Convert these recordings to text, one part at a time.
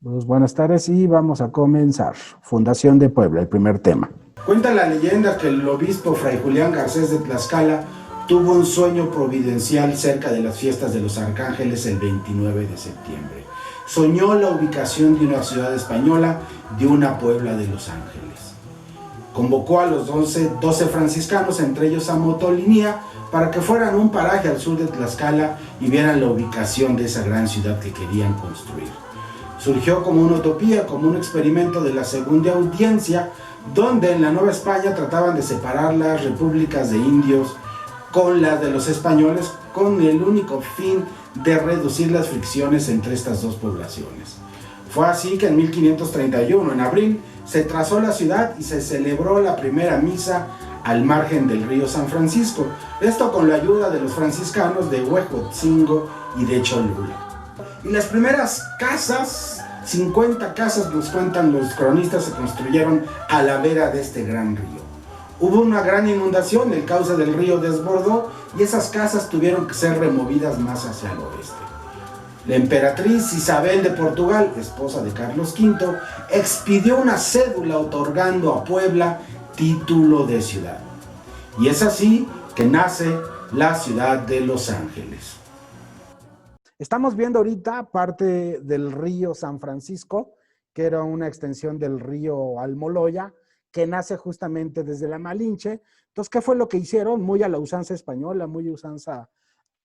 Pues buenas tardes y vamos a comenzar. Fundación de Puebla, el primer tema. Cuenta la leyenda que el obispo Fray Julián Garcés de Tlaxcala tuvo un sueño providencial cerca de las fiestas de los arcángeles el 29 de septiembre. Soñó la ubicación de una ciudad española, de una Puebla de Los Ángeles. Convocó a los 12 franciscanos, entre ellos a Motolinía, para que fueran a un paraje al sur de Tlaxcala y vieran la ubicación de esa gran ciudad que querían construir. Surgió como una utopía, como un experimento de la segunda audiencia, donde en la Nueva España trataban de separar las repúblicas de indios con las de los españoles, con el único fin de reducir las fricciones entre estas dos poblaciones. Fue así que en 1531, en abril, se trazó la ciudad y se celebró la primera misa al margen del río San Francisco, esto con la ayuda de los franciscanos de Huejotzingo y de Cholula. Y las primeras casas, 50 casas nos cuentan los cronistas, se construyeron a la vera de este gran río. Hubo una gran inundación, el cauce del río desbordó y esas casas tuvieron que ser removidas más hacia el oeste. La emperatriz Isabel de Portugal, esposa de Carlos V, expidió una cédula otorgando a Puebla título de ciudad. Y es así que nace la ciudad de Los Ángeles. Estamos viendo ahorita parte del río San Francisco, que era una extensión del río Almoloya, que nace justamente desde la Malinche. Entonces, ¿qué fue lo que hicieron? Muy a la usanza española, muy usanza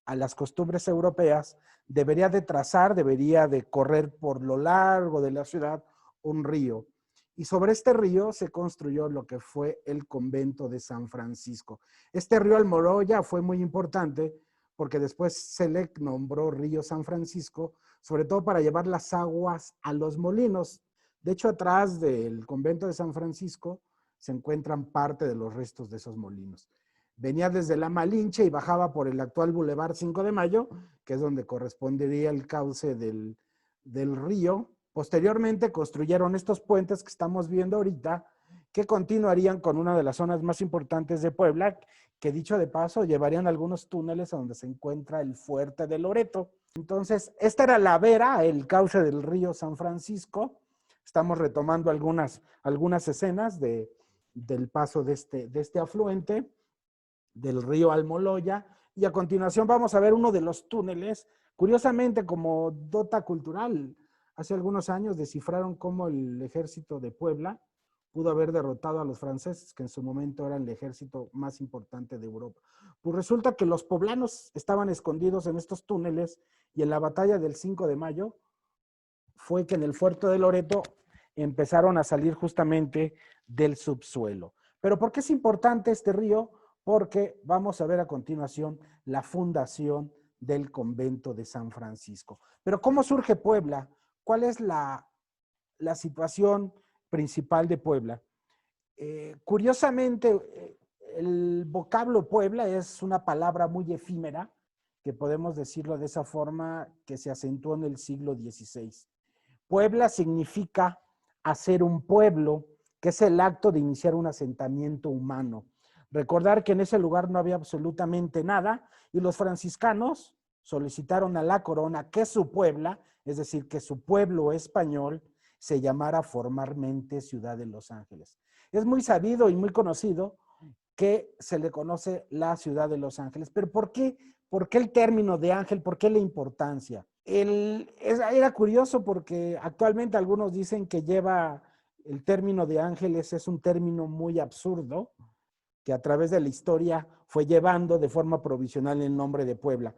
a las costumbres europeas, debería de correr por lo largo de la ciudad un río. Y sobre este río se construyó lo que fue el convento de San Francisco. Este río Almoloya fue muy importante porque después se le nombró río San Francisco, sobre todo para llevar las aguas a los molinos. De hecho, atrás del convento de San Francisco se encuentran parte de los restos de esos molinos. Venía desde la Malinche y bajaba por el actual Boulevard 5 de Mayo, que es donde correspondería el cauce del río. Posteriormente construyeron estos puentes que estamos viendo ahorita, que continuarían con una de las zonas más importantes de Puebla, que dicho de paso, llevarían algunos túneles a donde se encuentra el fuerte de Loreto. Entonces, esta era la vera, el cauce del río San Francisco. Estamos retomando algunas escenas del paso de este afluente del río Almoloya, y a continuación vamos a ver uno de los túneles. Curiosamente, como dota cultural, hace algunos años descifraron cómo el ejército de Puebla pudo haber derrotado a los franceses, que en su momento eran el ejército más importante de Europa. Pues resulta que los poblanos estaban escondidos en estos túneles y en la batalla del 5 de mayo fue que en el fuerte de Loreto empezaron a salir justamente del subsuelo. Pero ¿por qué es importante este río? Porque vamos a ver a continuación la fundación del convento de San Francisco. Pero ¿cómo surge Puebla? ¿Cuál es la situación principal de Puebla? Curiosamente, el vocablo Puebla es una palabra muy efímera, que podemos decirlo de esa forma, que se acentuó en el siglo XVI. Puebla significa hacer un pueblo, que es el acto de iniciar un asentamiento humano. Recordar que en ese lugar no había absolutamente nada y los franciscanos solicitaron a la corona que su Puebla, es decir, que su pueblo español, se llamara formalmente Ciudad de Los Ángeles. Es muy sabido y muy conocido que se le conoce la Ciudad de Los Ángeles. Pero ¿por qué? ¿Por qué el término de ángel? ¿Por qué la importancia? Era curioso porque actualmente algunos dicen que lleva el término de ángeles, es un término muy absurdo, que a través de la historia fue llevando de forma provisional el nombre de Puebla.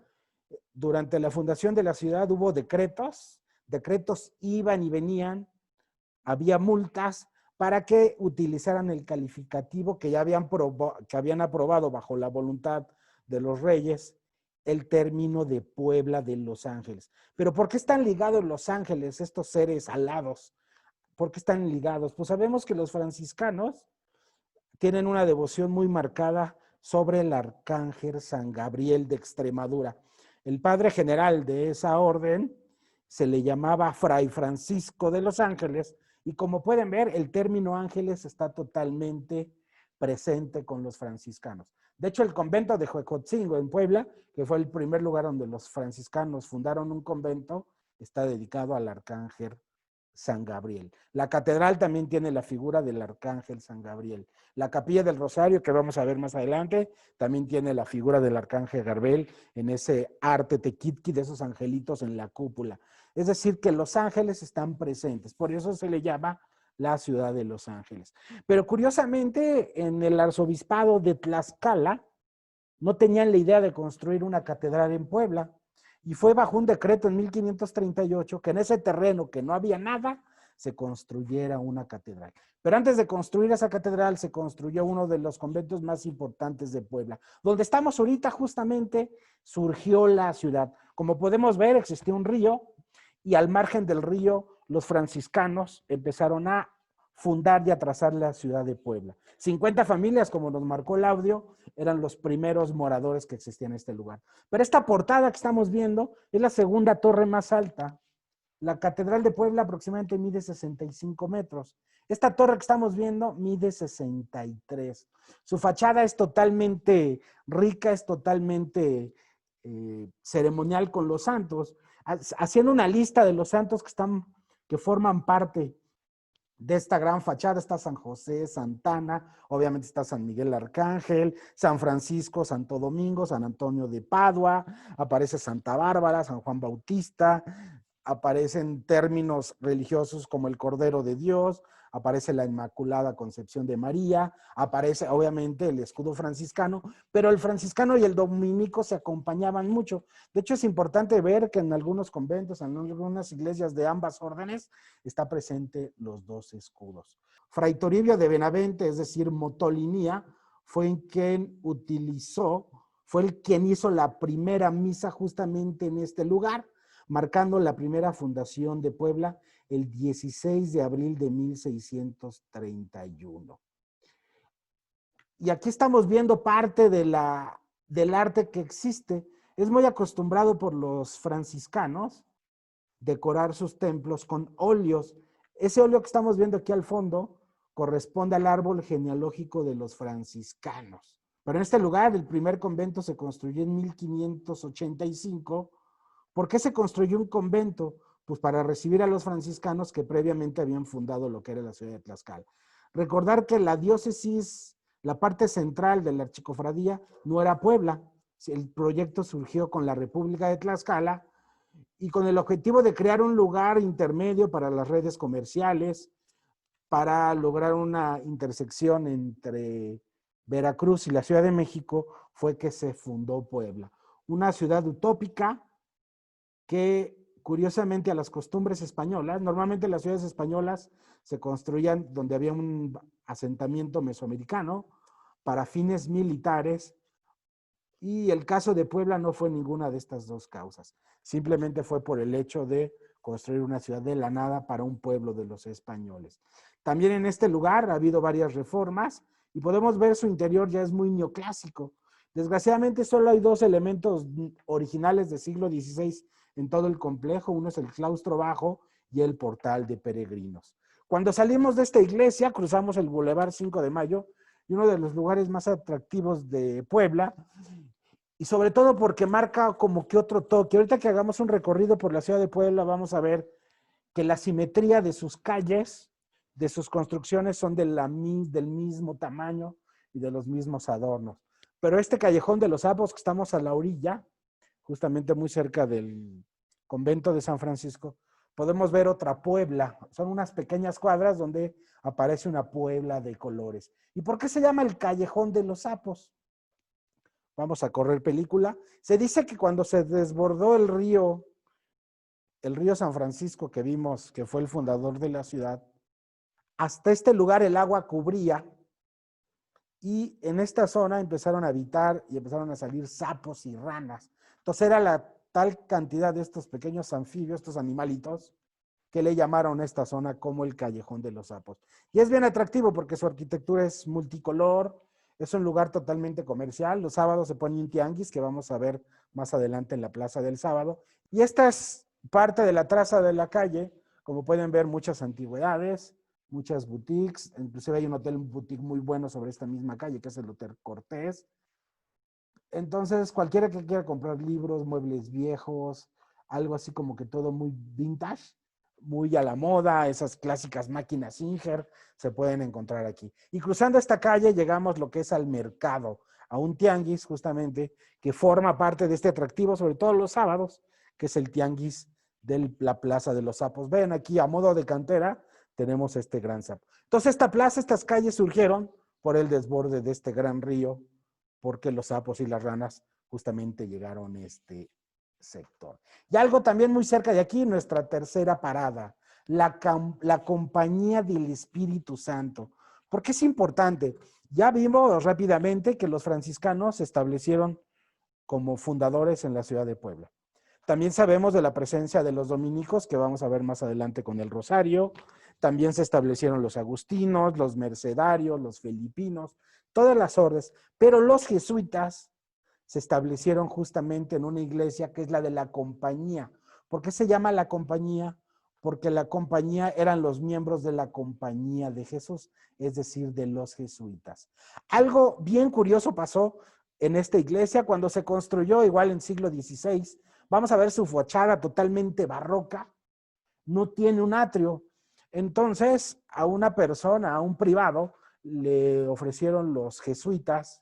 Durante la fundación de la ciudad hubo decretos iban y venían, había multas para que utilizaran el calificativo que ya habían aprobado bajo la voluntad de los reyes, el término de Puebla de Los Ángeles. Pero ¿por qué están ligados Los Ángeles, estos seres alados? ¿Por qué están ligados? Pues sabemos que los franciscanos tienen una devoción muy marcada sobre el arcángel San Gabriel de Extremadura. El padre general de esa orden se le llamaba Fray Francisco de Los Ángeles, y como pueden ver, el término ángeles está totalmente presente con los franciscanos. De hecho, el convento de Huejotzingo en Puebla, que fue el primer lugar donde los franciscanos fundaron un convento, está dedicado al arcángel San Gabriel. La catedral también tiene la figura del arcángel San Gabriel. La capilla del Rosario, que vamos a ver más adelante, también tiene la figura del arcángel Gabriel en ese arte tequitqui de esos angelitos en la cúpula. Es decir, que los ángeles están presentes. Por eso se le llama la ciudad de Los Ángeles. Pero curiosamente, en el arzobispado de Tlaxcala, no tenían la idea de construir una catedral en Puebla. Y fue bajo un decreto en 1538 que en ese terreno que no había nada, se construyera una catedral. Pero antes de construir esa catedral, se construyó uno de los conventos más importantes de Puebla. Donde estamos ahorita, justamente, surgió la ciudad. Como podemos ver, existía un río y al margen del río, los franciscanos empezaron a fundar y a trazar la ciudad de Puebla. 50 familias, como nos marcó el audio, eran los primeros moradores que existían en este lugar. Pero esta portada que estamos viendo es la segunda torre más alta. La Catedral de Puebla aproximadamente mide 65 metros. Esta torre que estamos viendo mide 63. Su fachada es totalmente rica, es totalmente ceremonial con los santos. Haciendo una lista de los santos que forman parte de esta gran fachada, está San José, Santana, obviamente está San Miguel Arcángel, San Francisco, Santo Domingo, San Antonio de Padua, aparece Santa Bárbara, San Juan Bautista, aparecen términos religiosos como el Cordero de Dios, aparece la Inmaculada Concepción de María, aparece obviamente el escudo franciscano, pero el franciscano y el dominico se acompañaban mucho. De hecho, es importante ver que en algunos conventos, en algunas iglesias de ambas órdenes, está presente los dos escudos. Fray Toribio de Benavente, es decir, Motolinía, fue quien hizo la primera misa justamente en este lugar, marcando la primera fundación de Puebla el 16 de abril de 1631. Y aquí estamos viendo parte del arte que existe. Es muy acostumbrado por los franciscanos decorar sus templos con óleos. Ese óleo que estamos viendo aquí al fondo corresponde al árbol genealógico de los franciscanos. Pero en este lugar, el primer convento se construyó en 1585. ¿Por qué se construyó un convento? Pues para recibir a los franciscanos que previamente habían fundado lo que era la ciudad de Tlaxcala. Recordar que la diócesis, la parte central de la archicofradía, no era Puebla. El proyecto surgió con la República de Tlaxcala y con el objetivo de crear un lugar intermedio para las redes comerciales, para lograr una intersección entre Veracruz y la Ciudad de México, fue que se fundó Puebla. Una ciudad utópica que curiosamente a las costumbres españolas, normalmente las ciudades españolas se construían donde había un asentamiento mesoamericano para fines militares, y el caso de Puebla no fue ninguna de estas dos causas. Simplemente fue por el hecho de construir una ciudad de la nada para un pueblo de los españoles. También en este lugar ha habido varias reformas y podemos ver su interior ya es muy neoclásico. Desgraciadamente solo hay dos elementos originales del siglo XVI en todo el complejo. Uno es el claustro bajo y el portal de peregrinos. Cuando salimos de esta iglesia, cruzamos el Boulevard 5 de Mayo y uno de los lugares más atractivos de Puebla, y sobre todo porque marca como que otro toque. Ahorita que hagamos un recorrido por la ciudad de Puebla, vamos a ver que la simetría de sus calles, de sus construcciones, son del mismo tamaño y de los mismos adornos. Pero este callejón de los Sapos, que estamos a la orilla, justamente muy cerca del convento de San Francisco, podemos ver otra Puebla. Son unas pequeñas cuadras donde aparece una Puebla de colores. ¿Y por qué se llama el callejón de los Sapos? Vamos a correr película. Se dice que cuando se desbordó el río San Francisco que vimos, que fue el fundador de la ciudad, hasta este lugar el agua cubría y en esta zona empezaron a habitar y empezaron a salir sapos y ranas. Entonces era la tal cantidad de estos pequeños anfibios, estos animalitos, que le llamaron a esta zona como el Callejón de los Sapos. Y es bien atractivo porque su arquitectura es multicolor, es un lugar totalmente comercial. Los sábados se pone un tianguis que vamos a ver más adelante en la Plaza del Sábado. Y esta es parte de la traza de la calle. Como pueden ver, muchas antigüedades, muchas boutiques. Inclusive hay un hotel boutique muy bueno sobre esta misma calle, que es el Hotel Cortés. Entonces, cualquiera que quiera comprar libros, muebles viejos, algo así como que todo muy vintage, muy a la moda, esas clásicas máquinas Singer se pueden encontrar aquí. Y cruzando esta calle llegamos lo que es al mercado, a un tianguis justamente que forma parte de este atractivo, sobre todo los sábados, que es el tianguis de la Plaza de los Sapos. Ven aquí a modo de cantera tenemos este gran sapo. Entonces esta plaza, estas calles surgieron por el desborde de este gran río, porque los sapos y las ranas justamente llegaron a este sector. Y algo también muy cerca de aquí, nuestra tercera parada, la Compañía del Espíritu Santo. ¿Por qué es importante? Ya vimos rápidamente que los franciscanos se establecieron como fundadores en la ciudad de Puebla. También sabemos de la presencia de los dominicos, que vamos a ver más adelante con el Rosario. También se establecieron los agustinos, los mercedarios, los filipinos, todas las órdenes. Pero los jesuitas se establecieron justamente en una iglesia que es la de la Compañía. ¿Por qué se llama la Compañía? Porque la Compañía eran los miembros de la Compañía de Jesús, es decir, de los jesuitas. Algo bien curioso pasó en esta iglesia cuando se construyó, igual en siglo XVI. Vamos a ver su fachada totalmente barroca, no tiene un atrio. Entonces, a una persona, a un privado, le ofrecieron los jesuitas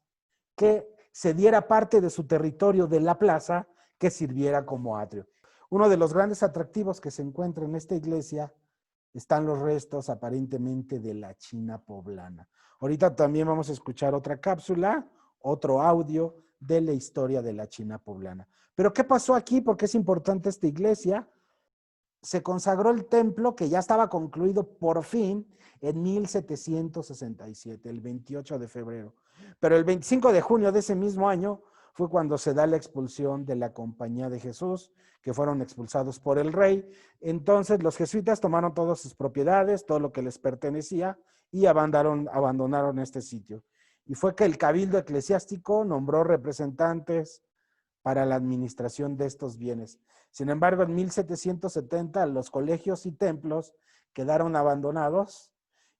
que se diera parte de su territorio de la plaza que sirviera como atrio. Uno de los grandes atractivos que se encuentra en esta iglesia están los restos aparentemente de la China poblana. Ahorita también vamos a escuchar otra cápsula, otro audio de la historia de la China poblana. Pero ¿qué pasó aquí? ¿Por qué es importante esta iglesia? Se consagró el templo que ya estaba concluido por fin en 1767, el 28 de febrero. Pero el 25 de junio de ese mismo año fue cuando se da la expulsión de la Compañía de Jesús, que fueron expulsados por el rey. Entonces los jesuitas tomaron todas sus propiedades, todo lo que les pertenecía, y abandonaron este sitio. Y fue que el cabildo eclesiástico nombró representantes para la administración de estos bienes. Sin embargo, en 1770 los colegios y templos quedaron abandonados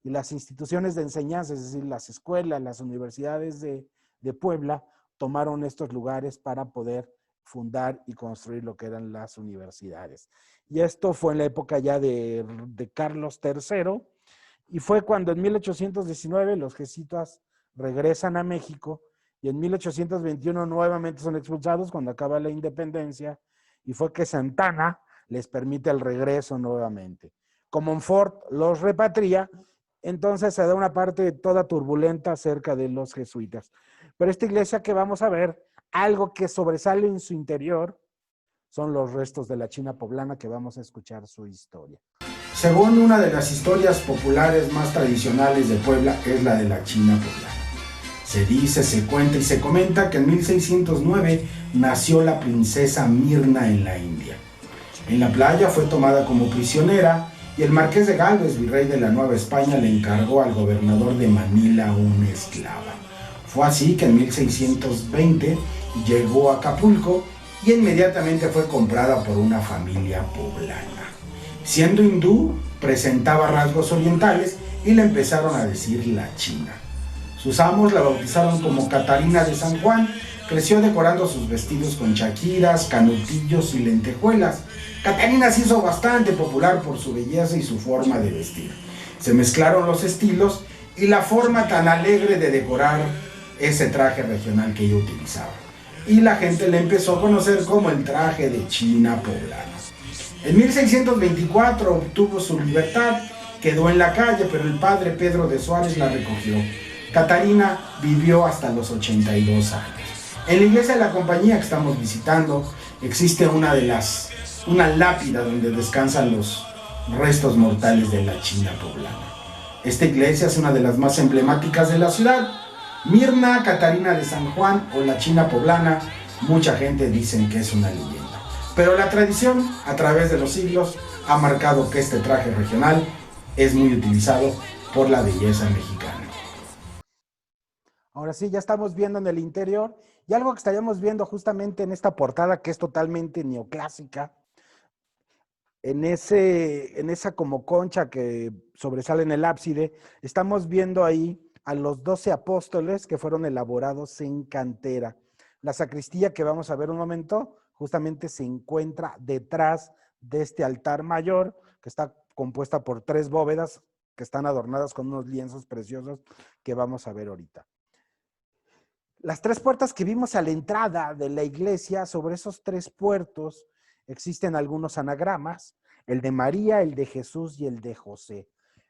y las instituciones de enseñanza, es decir, las escuelas, las universidades de Puebla, tomaron estos lugares para poder fundar y construir lo que eran las universidades. Y esto fue en la época ya de Carlos III, y fue cuando en 1819 los jesuitas regresan a México, y en 1821 nuevamente son expulsados cuando acaba la independencia, y fue que Santana les permite el regreso nuevamente. Como Montfort los repatria, entonces se da una parte toda turbulenta acerca de los jesuitas. Pero esta iglesia que vamos a ver, algo que sobresale en su interior, son los restos de la China poblana, que vamos a escuchar su historia. Según una de las historias populares más tradicionales de Puebla, es la de la China poblana. Se dice, se cuenta y se comenta que en 1609 nació la princesa Mirna en la India. En la playa fue tomada como prisionera y el marqués de Gálvez, virrey de la Nueva España, le encargó al gobernador de Manila una esclava. Fue así que en 1620 llegó a Acapulco y inmediatamente fue comprada por una familia poblana. Siendo hindú, presentaba rasgos orientales y le empezaron a decir la China. Sus amos la bautizaron como Catarina de San Juan. Creció decorando sus vestidos con chaquiras, canutillos y lentejuelas. Catarina se hizo bastante popular por su belleza y su forma de vestir. Se mezclaron los estilos y la forma tan alegre de decorar ese traje regional que ella utilizaba. Y la gente le empezó a conocer como el traje de China poblana. En 1624 obtuvo su libertad, quedó en la calle, pero el padre Pedro de Suárez la recogió. Catarina vivió hasta los 82 años. En la iglesia de la Compañía que estamos visitando existe una lápida donde descansan los restos mortales de la China poblana. Esta iglesia es una de las más emblemáticas de la ciudad. Mirna Catarina de San Juan o la China poblana, mucha gente dice que es una leyenda. Pero la tradición, a través de los siglos, ha marcado que este traje regional es muy utilizado por la belleza mexicana. Ahora sí, ya estamos viendo en el interior, y algo que estaríamos viendo justamente en esta portada que es totalmente neoclásica, en esa como concha que sobresale en el ábside, estamos viendo ahí a los 12 apóstoles que fueron elaborados en cantera. La sacristía que vamos a ver un momento, justamente se encuentra detrás de este altar mayor, que está compuesta por 3 bóvedas que están adornadas con unos lienzos preciosos que vamos a ver ahorita. Las 3 puertas que vimos a la entrada de la iglesia, sobre esos 3 puertos existen algunos anagramas, el de María, el de Jesús y el de José.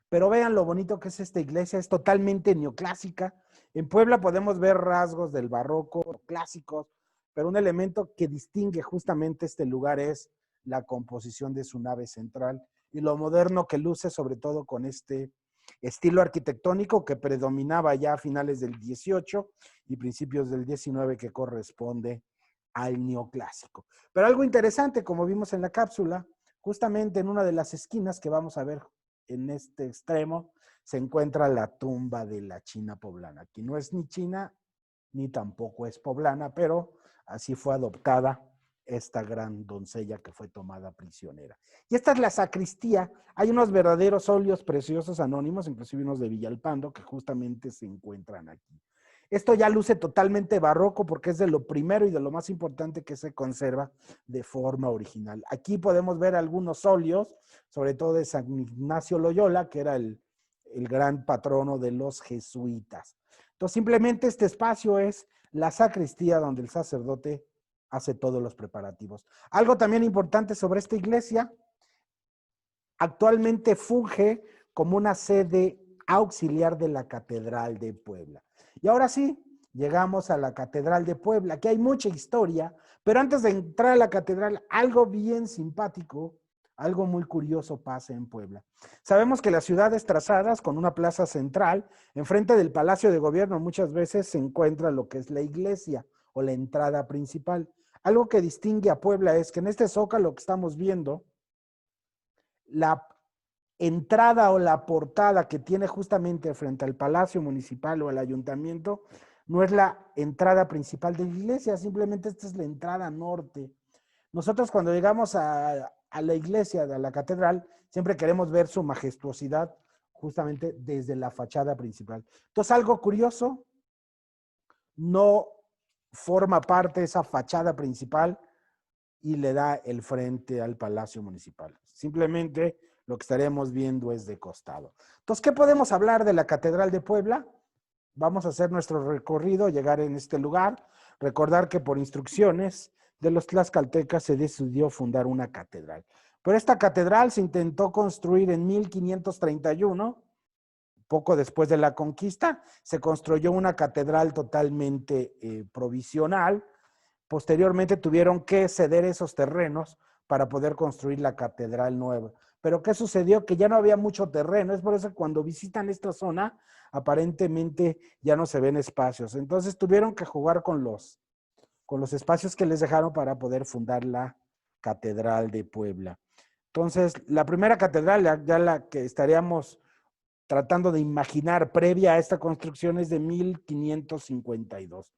Pero vean lo bonito que es esta iglesia, es totalmente neoclásica. En Puebla podemos ver rasgos del barroco clásicos, pero un elemento que distingue justamente este lugar es la composición de su nave central y lo moderno que luce, sobre todo con este estilo arquitectónico que predominaba ya a finales del 18 y principios del 19, que corresponde al neoclásico. Pero algo interesante, como vimos en la cápsula, justamente en una de las esquinas que vamos a ver en este extremo, se encuentra la tumba de la China poblana. Aquí no es ni china, ni tampoco es poblana, pero así fue adoptada esta gran doncella que fue tomada prisionera. Y esta es la sacristía. Hay unos verdaderos óleos preciosos anónimos, inclusive unos de Villalpando, que justamente se encuentran aquí. Esto ya luce totalmente barroco porque es de lo primero y de lo más importante que se conserva de forma original. Aquí podemos ver algunos óleos, sobre todo de San Ignacio Loyola, que era el gran patrono de los jesuitas. Entonces, simplemente este espacio es la sacristía donde el sacerdote hace todos los preparativos. Algo también importante sobre esta iglesia, actualmente funge como una sede auxiliar de la Catedral de Puebla. Y ahora sí, llegamos a la Catedral de Puebla. Aquí hay mucha historia, pero antes de entrar a la catedral, algo bien simpático, algo muy curioso pasa en Puebla. Sabemos que las ciudades trazadas con una plaza central, enfrente del Palacio de Gobierno, muchas veces se encuentra lo que es la iglesia o la entrada principal. Algo que distingue a Puebla es que en este zócalo que estamos viendo, la entrada o la portada que tiene justamente frente al Palacio Municipal o al Ayuntamiento no es la entrada principal de la iglesia, simplemente esta es la entrada norte. Nosotros cuando llegamos a la iglesia, a la catedral, siempre queremos ver su majestuosidad justamente desde la fachada principal. Entonces, algo curioso, no forma parte de esa fachada principal y le da el frente al Palacio Municipal. Simplemente lo que estaremos viendo es de costado. Entonces, ¿qué podemos hablar de la Catedral de Puebla? Vamos a hacer nuestro recorrido, llegar en este lugar, recordar que por instrucciones de los tlaxcaltecas se decidió fundar una catedral. Pero esta catedral se intentó construir en 1531, poco después de la conquista, se construyó una catedral totalmente provisional. Posteriormente tuvieron que ceder esos terrenos para poder construir la catedral nueva. Pero ¿qué sucedió? Que ya no había mucho terreno. Es por eso que cuando visitan esta zona, aparentemente ya no se ven espacios. Entonces tuvieron que jugar con los espacios que les dejaron para poder fundar la Catedral de Puebla. Entonces, la primera catedral, ya la que estaríamos tratando de imaginar previa a esta construcción, es de 1552.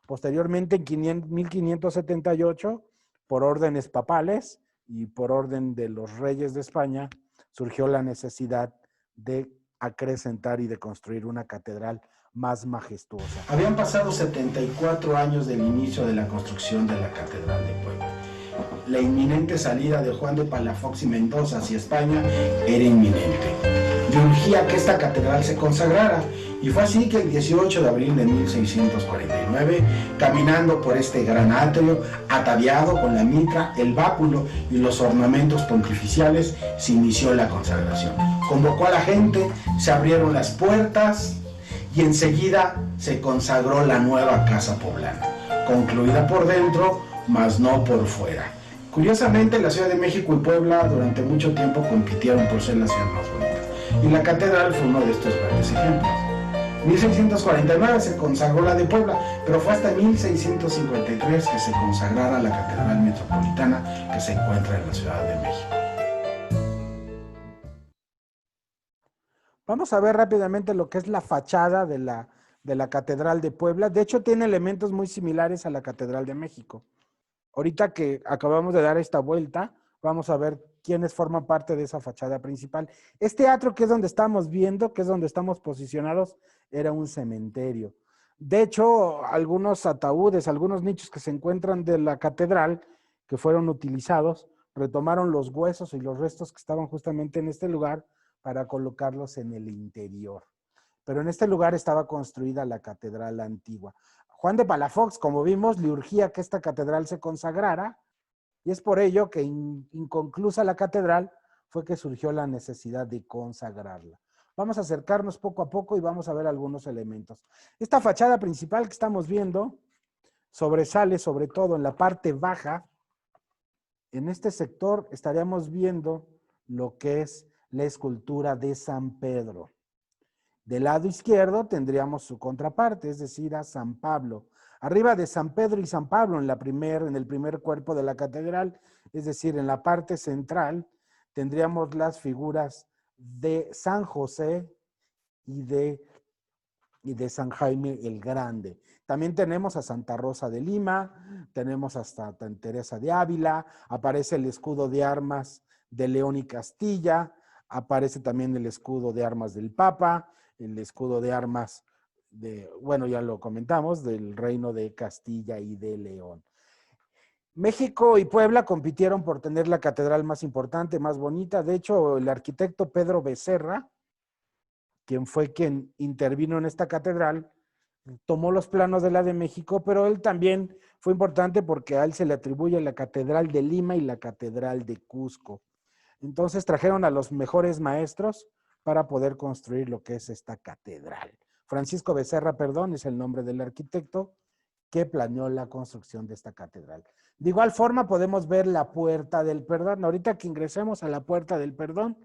Posteriormente, en 1578, por órdenes papales y por orden de los reyes de España, surgió la necesidad de acrecentar y de construir una catedral más majestuosa. Habían pasado 74 años del inicio de la construcción de la Catedral de Puebla. La inminente salida de Juan de Palafox y Mendoza hacia España era inminente. Y urgía que esta catedral se consagrara, y fue así que el 18 de abril de 1649, caminando por este gran atrio, ataviado con la mitra, el báculo y los ornamentos pontificiales, se inició la consagración. Convocó a la gente, se abrieron las puertas y enseguida se consagró la nueva casa poblana, concluida por dentro, mas no por fuera. Curiosamente, la Ciudad de México y Puebla durante mucho tiempo compitieron por ser la ciudad más bonita, y la catedral fue uno de estos grandes ejemplos. En 1649 se consagró la de Puebla, pero fue hasta 1653 que se consagrara la Catedral Metropolitana que se encuentra en la Ciudad de México. Vamos a ver rápidamente lo que es la fachada de la Catedral de Puebla. De hecho, tiene elementos muy similares a la Catedral de México. Ahorita que acabamos de dar esta vuelta, vamos a ver quiénes forman parte de esa fachada principal. Este atrio, que es donde estamos viendo, que es donde estamos posicionados, era un cementerio. De hecho, algunos ataúdes, algunos nichos que se encuentran de la catedral, que fueron utilizados, retomaron los huesos y los restos que estaban justamente en este lugar para colocarlos en el interior. Pero en este lugar estaba construida la catedral antigua. Juan de Palafox, como vimos, le urgía que esta catedral se consagrara, y es por ello que inconclusa la catedral fue que surgió la necesidad de consagrarla. Vamos a acercarnos poco a poco y vamos a ver algunos elementos. Esta fachada principal que estamos viendo sobresale sobre todo en la parte baja. En este sector estaríamos viendo lo que es la escultura de San Pedro. Del lado izquierdo tendríamos su contraparte, es decir, a San Pablo. Arriba de San Pedro y San Pablo, en el primer cuerpo de la catedral, es decir, en la parte central, tendríamos las figuras de San José y de San Jaime el Grande. También tenemos a Santa Rosa de Lima, tenemos a Santa Teresa de Ávila, aparece el escudo de armas de León y Castilla, aparece también el escudo de armas del Papa, el escudo de armas bueno, ya lo comentamos, del Reino de Castilla y de León. México y Puebla compitieron por tener la catedral más importante, más bonita. De hecho, el arquitecto Pedro Becerra, quien fue quien intervino en esta catedral, tomó los planos de la de México, pero él también fue importante porque a él se le atribuye la Catedral de Lima y la Catedral de Cusco. Entonces trajeron a los mejores maestros para poder construir lo que es esta catedral. Francisco Becerra, perdón, es el nombre del arquitecto que planeó la construcción de esta catedral. De igual forma podemos ver la Puerta del Perdón. Ahorita que ingresemos a la Puerta del Perdón,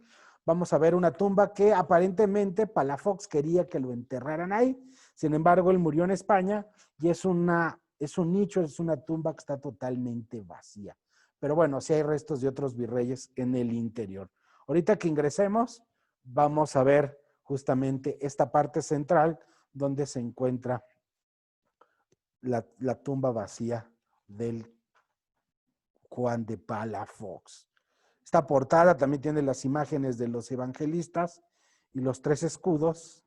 vamos a ver una tumba que aparentemente Palafox quería que lo enterraran ahí. Sin embargo, él murió en España y es un nicho, es una tumba que está totalmente vacía. Pero bueno, sí hay restos de otros virreyes en el interior. Ahorita que ingresemos, vamos a ver justamente esta parte central donde se encuentra la tumba vacía del Juan de Palafox. Esta portada también tiene las imágenes de los evangelistas y los 3 escudos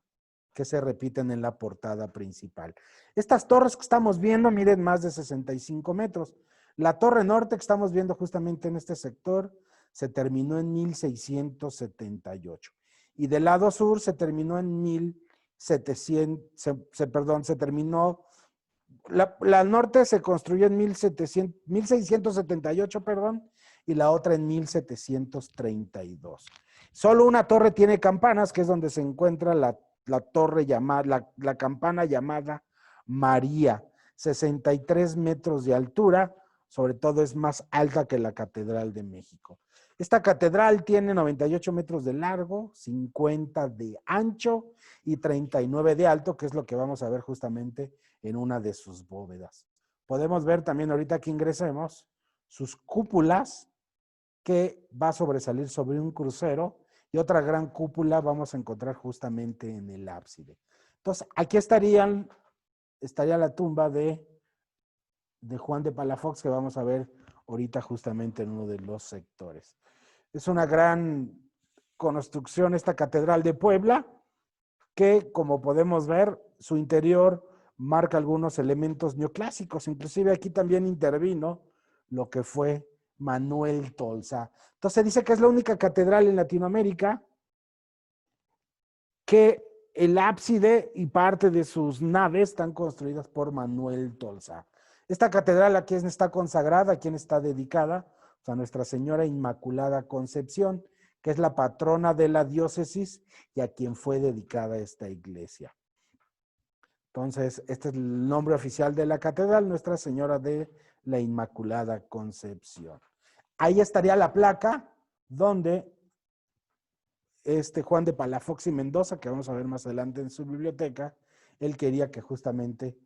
que se repiten en la portada principal. Estas torres que estamos viendo miden más de 65 metros. La torre norte que estamos viendo justamente en este sector se terminó en 1678. Y del lado sur se terminó en 1700, se terminó. La norte se construyó en 1678, y la otra en 1732. Solo una torre tiene campanas, que es donde se encuentra la torre llamada, la campana llamada María, 63 metros de altura, sobre todo es más alta que la Catedral de México. Esta catedral tiene 98 metros de largo, 50 de ancho y 39 de alto, que es lo que vamos a ver justamente en una de sus bóvedas. Podemos ver también ahorita que ingresemos sus cúpulas, que va a sobresalir sobre un crucero, y otra gran cúpula vamos a encontrar justamente en el ábside. Entonces, aquí estaría la tumba de Juan de Palafox, que vamos a ver ahorita justamente en uno de los sectores. Es una gran construcción esta Catedral de Puebla, que como podemos ver, su interior marca algunos elementos neoclásicos. Inclusive aquí también intervino lo que fue Manuel Tolsa. Entonces dice que es la única catedral en Latinoamérica que el ábside y parte de sus naves están construidas por Manuel Tolsa. Esta catedral a quien está consagrada, a quien está dedicada, a Nuestra Señora Inmaculada Concepción, que es la patrona de la diócesis y a quien fue dedicada esta iglesia. Entonces, este es el nombre oficial de la catedral, Nuestra Señora de la Inmaculada Concepción. Ahí estaría la placa donde Juan de Palafox y Mendoza, que vamos a ver más adelante en su biblioteca, él quería que justamente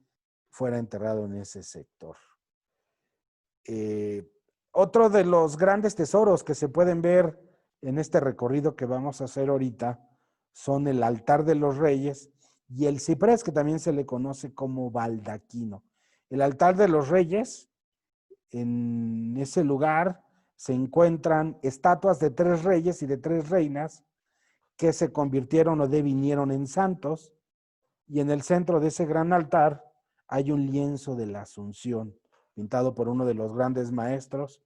fuera enterrado en ese sector. Otro de los grandes tesoros que se pueden ver en este recorrido que vamos a hacer ahorita son el altar de los reyes y el ciprés, que también se le conoce como baldaquino. El altar de los reyes, en ese lugar se encuentran estatuas de 3 reyes y de 3 reinas que se convirtieron o devinieron en santos, y en el centro de ese gran altar hay un lienzo de la Asunción, pintado por uno de los grandes maestros,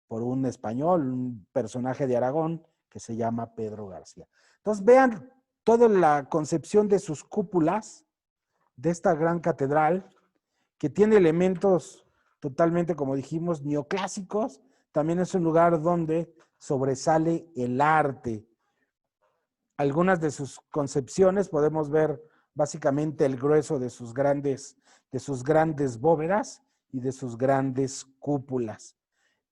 por un español, un personaje de Aragón que se llama Pedro García. Entonces vean toda la concepción de sus cúpulas de esta gran catedral que tiene elementos totalmente, como dijimos, neoclásicos. También es un lugar donde sobresale el arte. Algunas de sus concepciones podemos ver básicamente el grueso de sus grandes bóvedas y de sus grandes cúpulas.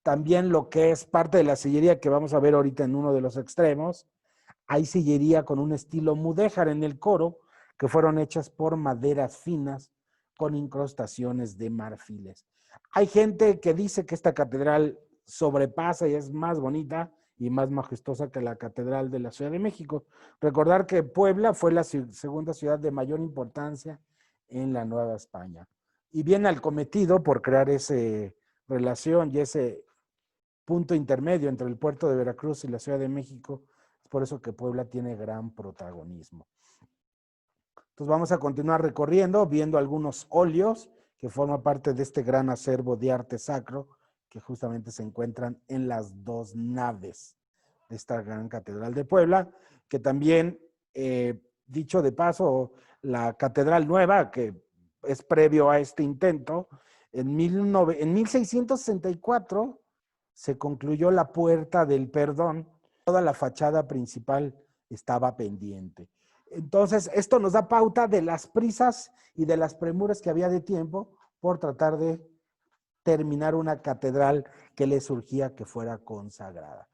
También lo que es parte de la sillería que vamos a ver ahorita en uno de los extremos, hay sillería con un estilo mudéjar en el coro, que fueron hechas por maderas finas con incrustaciones de marfiles. Hay gente que dice que esta catedral sobrepasa y es más bonita y más majestuosa que la catedral de la Ciudad de México. Recordar que Puebla fue la segunda ciudad de mayor importancia en la Nueva España. Y viene al cometido por crear esa relación y ese punto intermedio entre el puerto de Veracruz y la Ciudad de México. Es por eso que Puebla tiene gran protagonismo. Entonces vamos a continuar recorriendo, viendo algunos óleos que forman parte de este gran acervo de arte sacro que justamente se encuentran en las dos naves de esta gran catedral de Puebla, que también, dicho de paso, la catedral nueva, que es previo a este intento, en 1664 se concluyó la Puerta del Perdón, toda la fachada principal estaba pendiente. Entonces, esto nos da pauta de las prisas y de las premuras que había de tiempo por tratar de terminar una catedral que le surgía que fuera consagrada.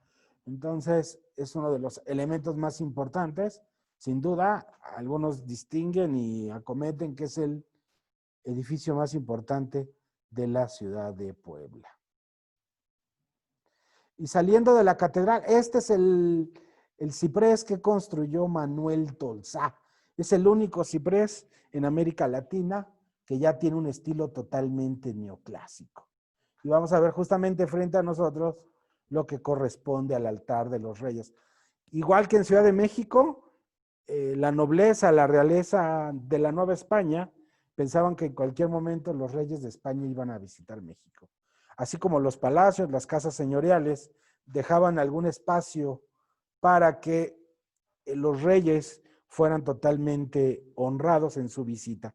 Entonces, es uno de los elementos más importantes. Sin duda, algunos distinguen y acometen que es el edificio más importante de la ciudad de Puebla. Y saliendo de la catedral, este es el ciprés que construyó Manuel Tolsá. Es el único ciprés en América Latina que ya tiene un estilo totalmente neoclásico. Y vamos a ver justamente frente a nosotros lo que corresponde al altar de los reyes. Igual que en Ciudad de México, la nobleza, la realeza de la Nueva España pensaban que en cualquier momento los reyes de España iban a visitar México. Así como los palacios, las casas señoriales dejaban algún espacio para que los reyes fueran totalmente honrados en su visita.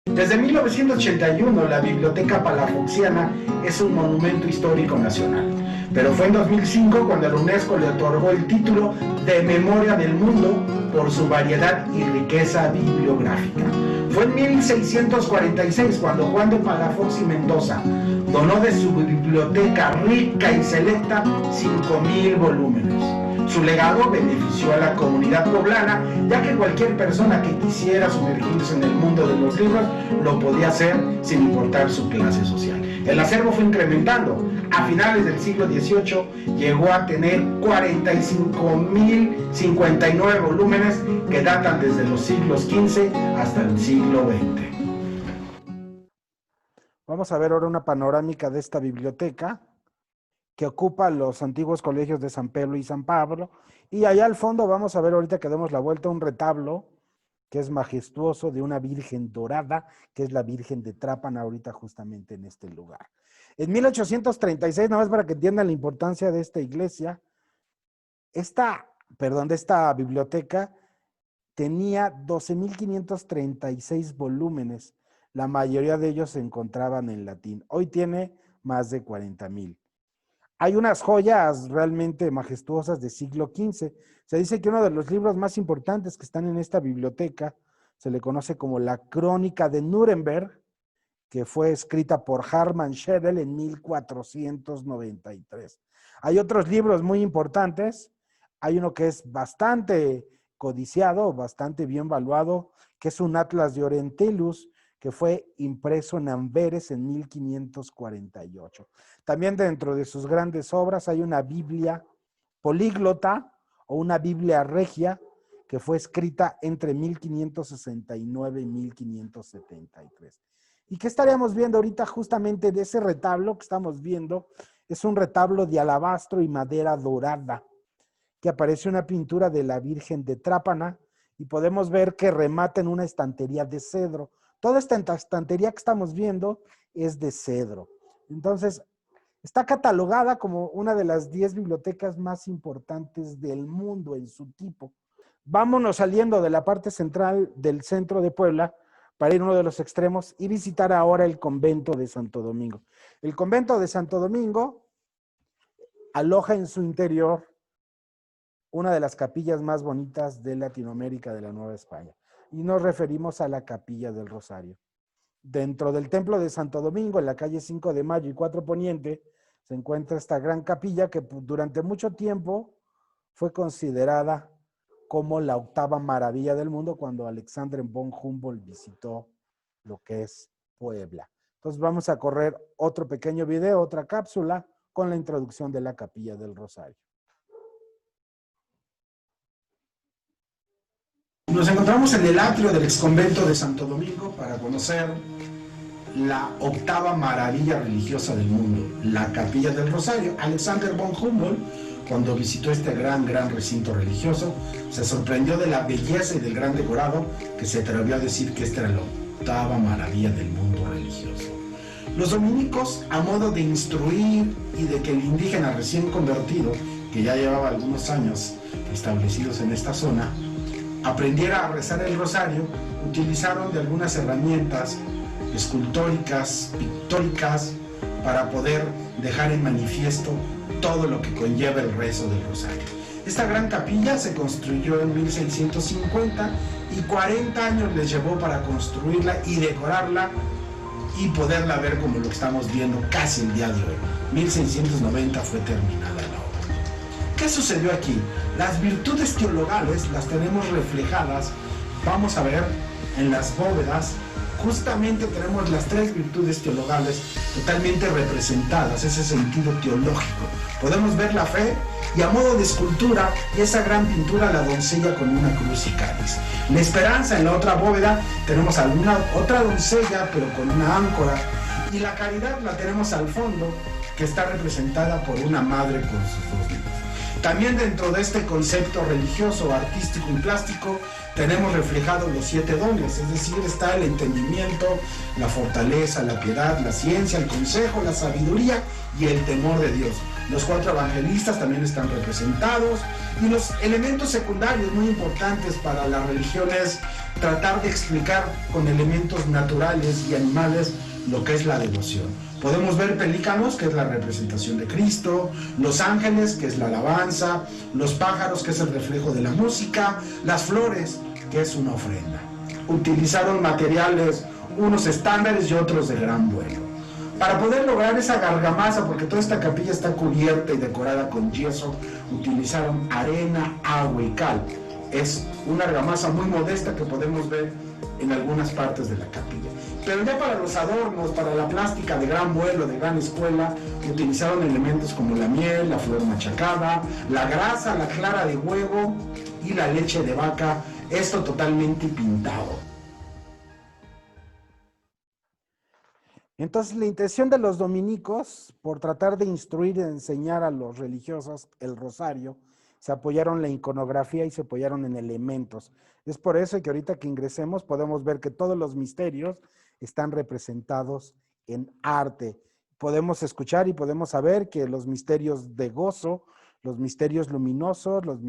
Desde 1981, la Biblioteca Palafoxiana es un monumento histórico nacional, pero fue en 2005 cuando la UNESCO le otorgó el título de Memoria del Mundo por su variedad y riqueza bibliográfica. Fue en 1646 cuando Juan de Palafox y Mendoza donó de su biblioteca rica y selecta 5,000 volúmenes. Su legado benefició a la comunidad poblana, ya que cualquier persona que quisiera sumergirse en el mundo de los libros lo podía hacer sin importar su clase social. El acervo fue incrementando. A finales del siglo XVIII llegó a tener 45,059 volúmenes que datan desde los siglos XV hasta el siglo XX. Vamos a ver ahora una panorámica de esta biblioteca que ocupa los antiguos colegios de San Pedro y San Pablo. Y allá al fondo vamos a ver, ahorita que demos la vuelta, un retablo que es majestuoso de una virgen dorada, que es la Virgen de Trápana, ahorita justamente en este lugar. En 1836, nada más para que entiendan la importancia de esta iglesia, de esta biblioteca tenía 12,536 volúmenes. La mayoría de ellos se encontraban en latín. Hoy tiene más de 40,000. Hay unas joyas realmente majestuosas del siglo XV. Se dice que uno de los libros más importantes que están en esta biblioteca se le conoce como la Crónica de Nuremberg, que fue escrita por Hartmann Schedel en 1493. Hay otros libros muy importantes. Hay uno que es bastante codiciado, bastante bien valuado, que es un Atlas de Orientalus, que fue impreso en Amberes en 1548. También dentro de sus grandes obras hay una Biblia políglota o una Biblia regia que fue escrita entre 1569 y 1573. ¿Y qué estaríamos viendo ahorita justamente de ese retablo que estamos viendo? Es un retablo de alabastro y madera dorada, que aparece una pintura de la Virgen de Trápana y podemos ver que remata en una estantería de cedro. Toda esta estantería que estamos viendo es de cedro. Entonces, Está catalogada como una de las 10 bibliotecas más importantes del mundo en su tipo. Vámonos saliendo de la parte central del centro de Puebla para ir a uno de los extremos y visitar ahora el convento de Santo Domingo. El convento de Santo Domingo aloja en su interior una de las capillas más bonitas de Latinoamérica, de la Nueva España. Y nos referimos a la Capilla del Rosario. Dentro del templo de Santo Domingo, en la calle 5 de Mayo y 4 Poniente, se encuentra esta gran capilla que durante mucho tiempo fue considerada como la octava maravilla del mundo cuando Alexander von Humboldt visitó lo que es Puebla. Entonces vamos a correr otro pequeño video, otra cápsula, con la introducción de la Capilla del Rosario. Nos encontramos en el atrio del exconvento de Santo Domingo para conocer la octava maravilla religiosa del mundo, la Capilla del Rosario. Alexander von Humboldt, cuando visitó este gran recinto religioso, se sorprendió de la belleza y del gran decorado, que se atrevió a decir que esta era la octava maravilla del mundo religioso. Los dominicos, a modo de instruir y de que el indígena recién convertido, que ya llevaba algunos años establecidos en esta zona, aprendiera a rezar el rosario, utilizaron de algunas herramientas escultóricas, pictóricas, para poder dejar en manifiesto todo lo que conlleva el rezo del rosario. Esta gran capilla se construyó en 1650 y 40 años les llevó para construirla y decorarla y poderla ver como lo que estamos viendo casi el día de hoy. 1690 fue terminada la obra. ¿Qué sucedió aquí? Las virtudes teologales las tenemos reflejadas, vamos a ver, en las bóvedas. Justamente tenemos las 3 virtudes teologales totalmente representadas, ese sentido teológico. Podemos ver la fe y a modo de escultura y esa gran pintura, la doncella con una cruz y cáliz. La esperanza, en la otra bóveda tenemos alguna otra doncella pero con una áncora, y la caridad la tenemos al fondo, que está representada por una madre con sus 2 hijos. También dentro de este concepto religioso, artístico y plástico tenemos reflejados los 7 dones, es decir, está el entendimiento, la fortaleza, la piedad, la ciencia, el consejo, la sabiduría y el temor de Dios. Los 4 evangelistas también están representados, y los elementos secundarios muy importantes para la religión es tratar de explicar con elementos naturales y animales lo que es la devoción. Podemos ver pelícanos, que es la representación de Cristo, los ángeles, que es la alabanza, los pájaros, que es el reflejo de la música, las flores, que es una ofrenda. Utilizaron materiales, unos estándares y otros de gran vuelo. Para poder lograr esa argamasa, porque toda esta capilla está cubierta y decorada con yeso, utilizaron arena, agua y cal. Es una argamasa muy modesta que podemos ver en algunas partes de la capilla. Pero ya para los adornos, para la plástica de gran vuelo, de gran escuela, utilizaron elementos como la miel, la flor machacada, la grasa, la clara de huevo y la leche de vaca, esto totalmente pintado. Entonces, la intención de los dominicos, por tratar de instruir y enseñar a los religiosos el rosario, se apoyaron en la iconografía y se apoyaron en elementos. Es por eso que ahorita que ingresemos podemos ver que todos los misterios están representados en arte. Podemos escuchar y podemos saber que los misterios de gozo, los misterios luminosos, los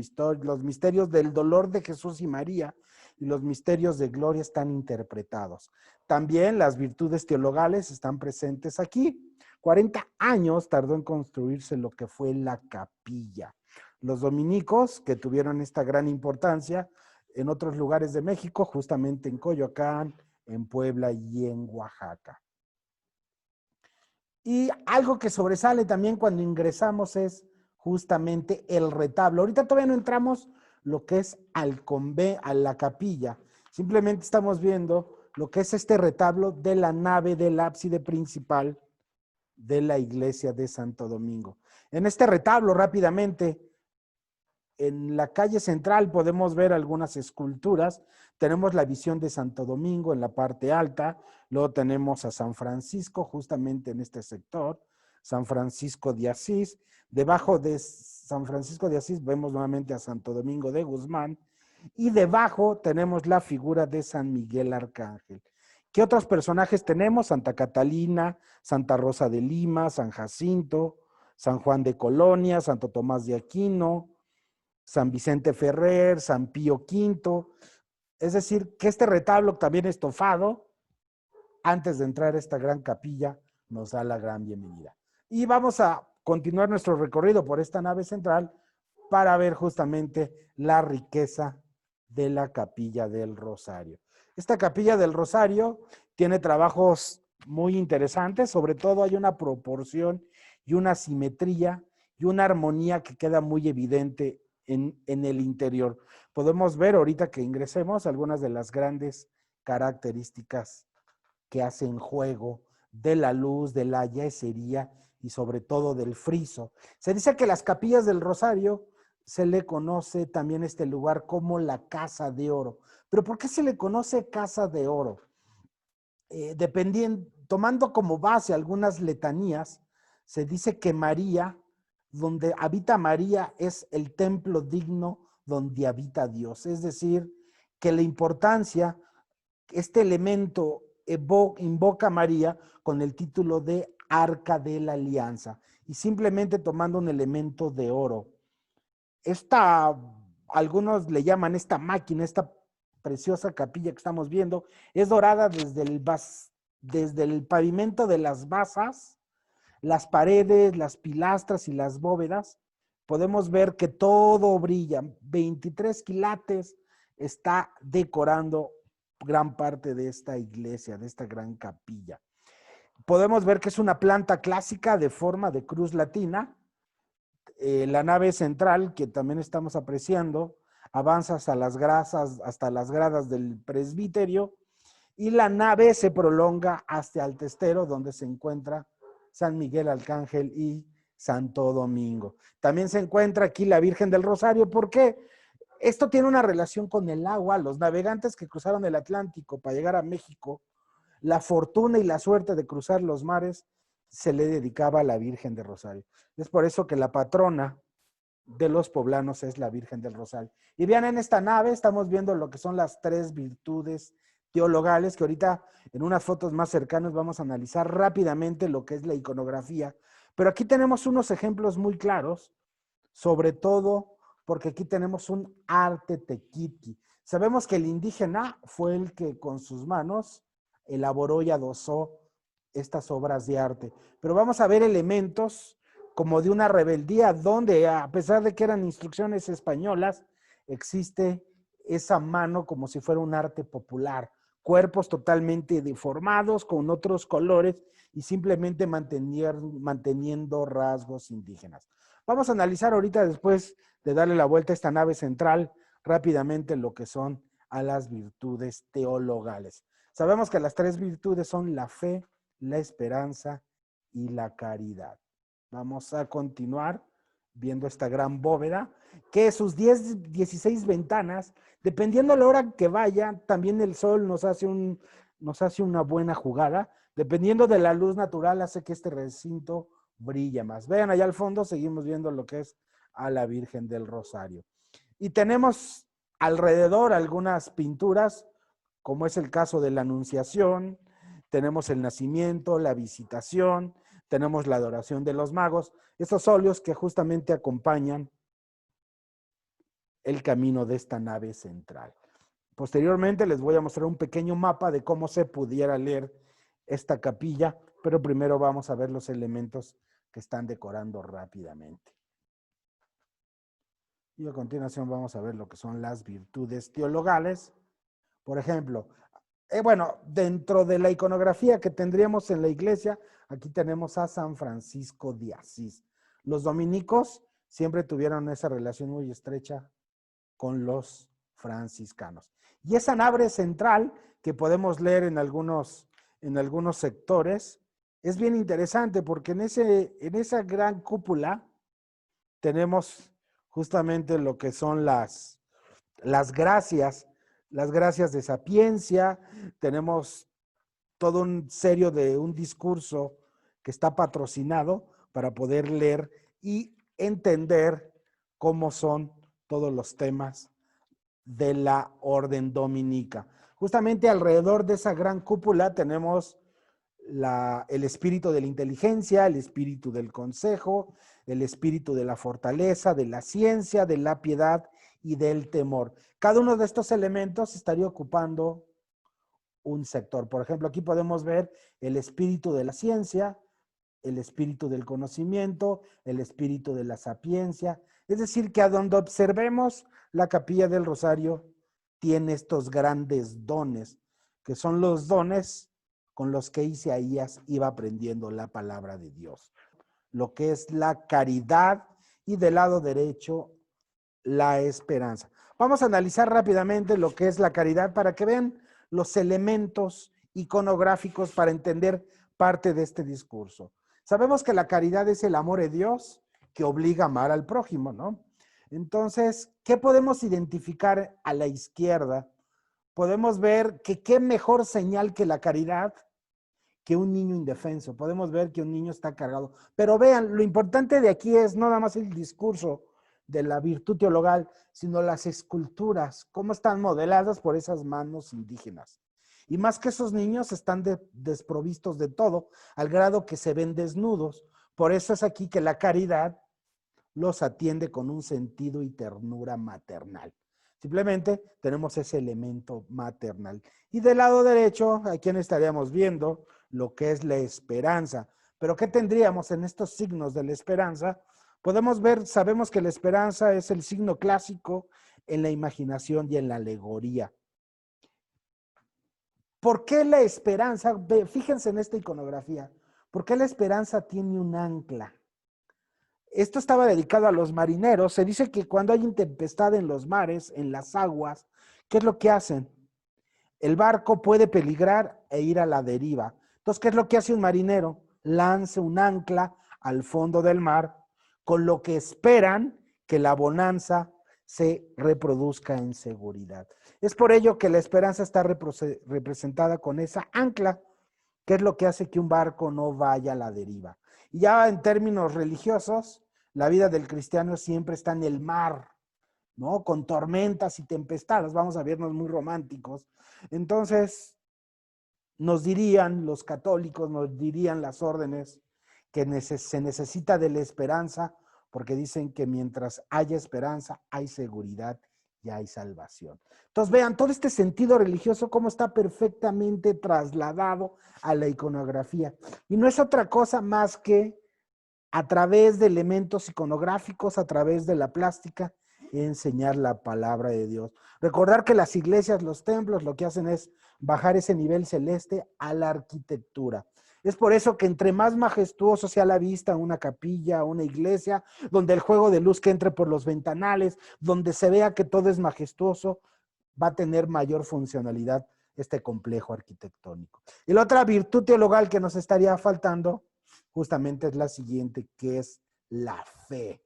misterios del dolor de Jesús y María y los misterios de gloria están interpretados. También las virtudes teologales están presentes aquí. 40 años tardó en construirse lo que fue la capilla. Los dominicos, que tuvieron esta gran importancia en otros lugares de México, justamente en Coyoacán, en Puebla y en Oaxaca. Y algo que sobresale también cuando ingresamos es justamente el retablo. Ahorita todavía no entramos lo que es a la capilla. Simplemente estamos viendo lo que es este retablo de la nave del ábside principal de la iglesia de Santo Domingo. En este retablo, rápidamente, en la calle central podemos ver algunas esculturas. Tenemos la visión de Santo Domingo en la parte alta. Luego tenemos a San Francisco justamente en este sector. San Francisco de Asís. Debajo de San Francisco de Asís vemos nuevamente a Santo Domingo de Guzmán. Y debajo tenemos la figura de San Miguel Arcángel. ¿Qué otros personajes tenemos? Santa Catalina, Santa Rosa de Lima, San Jacinto, San Juan de Colonia, Santo Tomás de Aquino, San Vicente Ferrer, San Pío V. Es decir, que este retablo también estofado, antes de entrar a esta gran capilla, nos da la gran bienvenida. Y vamos a continuar nuestro recorrido por esta nave central para ver justamente la riqueza de la Capilla del Rosario. Esta Capilla del Rosario tiene trabajos muy interesantes, sobre todo hay una proporción y una simetría y una armonía que queda muy evidente en el interior. Podemos ver ahorita que ingresemos algunas de las grandes características que hacen juego de la luz, de la yesería y sobre todo del friso. Se dice que las capillas del Rosario se le conoce también este lugar como la Casa de Oro. ¿Pero por qué se le conoce Casa de Oro? Tomando como base algunas letanías, se dice que María, donde habita María, es el templo digno donde habita Dios. Es decir, que la importancia, este elemento invoca a María con el título de Arca de la Alianza y simplemente tomando un elemento de oro. Algunos le llaman esta máquina, esta preciosa capilla que estamos viendo, es dorada desde el pavimento de las basas, las paredes, las pilastras y las bóvedas. Podemos ver que todo brilla. 23 quilates está decorando gran parte de esta iglesia, de esta gran capilla. Podemos ver que es una planta clásica de forma de cruz latina. La nave central, que también estamos apreciando, avanza hasta las gradas del presbiterio y la nave se prolonga hasta el testero donde se encuentra San Miguel Arcángel y Santo Domingo. También se encuentra aquí la Virgen del Rosario. ¿Por qué? Esto tiene una relación con el agua. Los navegantes que cruzaron el Atlántico para llegar a México, la fortuna y la suerte de cruzar los mares se le dedicaba a la Virgen del Rosario. Es por eso que la patrona de los poblanos es la Virgen del Rosario. Y vean, en esta nave estamos viendo lo que son las 3 virtudes teologales, que ahorita en unas fotos más cercanas vamos a analizar rápidamente lo que es la iconografía. Pero aquí tenemos unos ejemplos muy claros, sobre todo porque aquí tenemos un arte tequitqui. Sabemos que el indígena fue el que con sus manos elaboró y adosó estas obras de arte. Pero vamos a ver elementos como de una rebeldía, donde a pesar de que eran instrucciones españolas, existe esa mano como si fuera un arte popular. Cuerpos totalmente deformados, con otros colores y simplemente manteniendo rasgos indígenas. Vamos a analizar ahorita, después de darle la vuelta a esta nave central, rápidamente lo que son a las virtudes teologales. Sabemos que las 3 virtudes son la fe, la esperanza y la caridad. Vamos a continuar viendo esta gran bóveda, que sus 16 ventanas, dependiendo de la hora que vaya, también el sol nos hace una buena jugada. Dependiendo de la luz natural, hace que este recinto brille más. Vean allá al fondo, seguimos viendo lo que es a la Virgen del Rosario. Y tenemos alrededor algunas pinturas, como es el caso de la Anunciación, tenemos el nacimiento, la visitación, tenemos la adoración de los magos, estos óleos que justamente acompañan el camino de esta nave central. Posteriormente les voy a mostrar un pequeño mapa de cómo se pudiera leer esta capilla, pero primero vamos a ver los elementos que están decorando rápidamente. Y a continuación vamos a ver lo que son las virtudes teologales. Por ejemplo, dentro de la iconografía que tendríamos en la iglesia, aquí tenemos a San Francisco de Asís. Los dominicos siempre tuvieron esa relación muy estrecha con los franciscanos. Y esa nave central que podemos leer en algunos sectores es bien interesante porque en esa gran cúpula tenemos justamente lo que son las gracias de sapiencia, tenemos todo un discurso que está patrocinado para poder leer y entender cómo son todos los temas de la orden dominica. Justamente alrededor de esa gran cúpula tenemos el espíritu de la inteligencia, el espíritu del consejo, el espíritu de la fortaleza, de la ciencia, de la piedad y del temor. Cada uno de estos elementos estaría ocupando un sector. Por ejemplo, aquí podemos ver el espíritu de la ciencia, el espíritu del conocimiento, el espíritu de la sapiencia. Es decir, que a donde observemos la Capilla del Rosario tiene estos grandes dones, que son los dones con los que Isaías iba aprendiendo la palabra de Dios. Lo que es la caridad y del lado derecho la esperanza. Vamos a analizar rápidamente lo que es la caridad para que vean los elementos iconográficos para entender parte de este discurso. Sabemos que la caridad es el amor de Dios que obliga a amar al prójimo, ¿no? Entonces, ¿qué podemos identificar a la izquierda? Podemos ver que qué mejor señal que la caridad que un niño indefenso. Podemos ver que un niño está cargado. Pero vean, lo importante de aquí es no nada más el discurso de la virtud teologal, sino las esculturas, cómo están modeladas por esas manos indígenas. Y más que esos niños están desprovistos de todo, al grado que se ven desnudos. Por eso es aquí que la caridad los atiende con un sentido y ternura maternal. Simplemente tenemos ese elemento maternal. Y del lado derecho, aquí estaríamos viendo lo que es la esperanza. Pero ¿qué tendríamos en estos signos de la esperanza? Podemos ver, sabemos que la esperanza es el signo clásico en la imaginación y en la alegoría. ¿Por qué la esperanza? Fíjense en esta iconografía. ¿Por qué la esperanza tiene un ancla? Esto estaba dedicado a los marineros. Se dice que cuando hay tempestad en los mares, en las aguas, ¿qué es lo que hacen? El barco puede peligrar e ir a la deriva. Entonces, ¿qué es lo que hace un marinero? Lanza un ancla al fondo del mar, con lo que esperan que la bonanza se reproduzca en seguridad. Es por ello que la esperanza está representada con esa ancla, que es lo que hace que un barco no vaya a la deriva. Y ya en términos religiosos, la vida del cristiano siempre está en el mar, ¿no? Con tormentas y tempestades, vamos a vernos muy románticos. Entonces, nos dirían los católicos, nos dirían las órdenes, que se necesita de la esperanza, porque dicen que mientras haya esperanza, hay seguridad y hay salvación. Entonces, vean, todo este sentido religioso, cómo está perfectamente trasladado a la iconografía. Y no es otra cosa más que a través de elementos iconográficos, a través de la plástica, enseñar la palabra de Dios. Recordar que las iglesias, los templos, lo que hacen es bajar ese nivel celeste a la arquitectura. Es por eso que entre más majestuoso sea la vista una capilla, una iglesia, donde el juego de luz que entre por los ventanales, donde se vea que todo es majestuoso, va a tener mayor funcionalidad este complejo arquitectónico. Y la otra virtud teologal que nos estaría faltando justamente es la siguiente, que es la fe.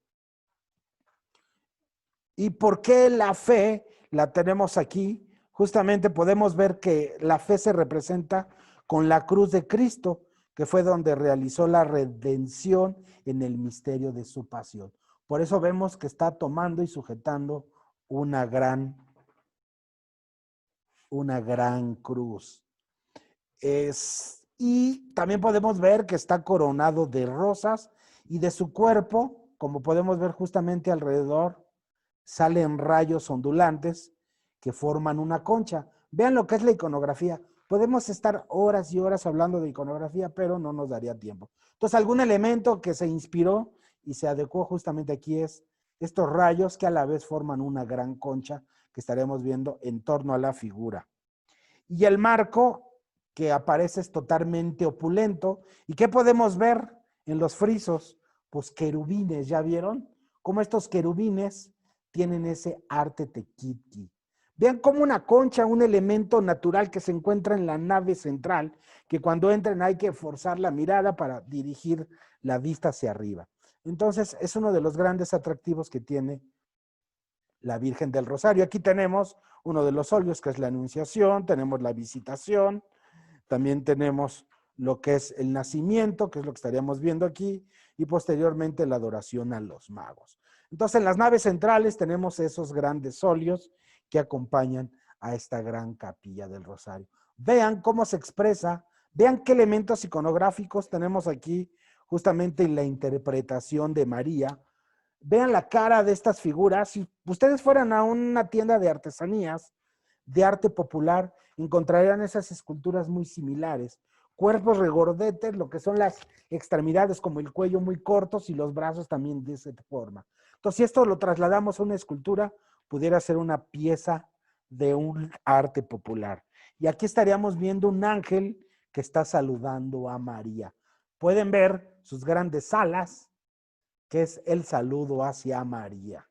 ¿Y por qué la fe la tenemos aquí? Justamente podemos ver que la fe se representa con la cruz de Cristo, que fue donde realizó la redención en el misterio de su pasión. Por eso vemos que está tomando y sujetando una gran cruz. Y también podemos ver que está coronado de rosas y de su cuerpo, como podemos ver justamente alrededor, salen rayos ondulantes que forman una concha. Vean lo que es la iconografía. Podemos estar horas y horas hablando de iconografía, pero no nos daría tiempo. Entonces, algún elemento que se inspiró y se adecuó justamente aquí es estos rayos que a la vez forman una gran concha que estaremos viendo en torno a la figura. Y el marco que aparece es totalmente opulento. ¿Y qué podemos ver en los frisos? Pues querubines, ¿ya vieron? Cómo estos querubines tienen ese arte tequitqui. Vean cómo una concha, un elemento natural que se encuentra en la nave central, que cuando entren hay que forzar la mirada para dirigir la vista hacia arriba. Entonces, es uno de los grandes atractivos que tiene la Virgen del Rosario. Aquí tenemos uno de los óleos, que es la Anunciación, tenemos la Visitación, también tenemos lo que es el nacimiento, que es lo que estaríamos viendo aquí, y posteriormente la adoración a los magos. Entonces, en las naves centrales tenemos esos grandes óleos que acompañan a esta gran capilla del Rosario. Vean cómo se expresa, vean qué elementos iconográficos tenemos aquí justamente en la interpretación de María. Vean la cara de estas figuras. Si ustedes fueran a una tienda de artesanías, de arte popular, encontrarían esas esculturas muy similares. Cuerpos regordetes, lo que son las extremidades como el cuello muy cortos y los brazos también de esa forma. Entonces, si esto lo trasladamos a una escultura, pudiera ser una pieza de un arte popular. Y aquí estaríamos viendo un ángel que está saludando a María. Pueden ver sus grandes alas, que es el saludo hacia María.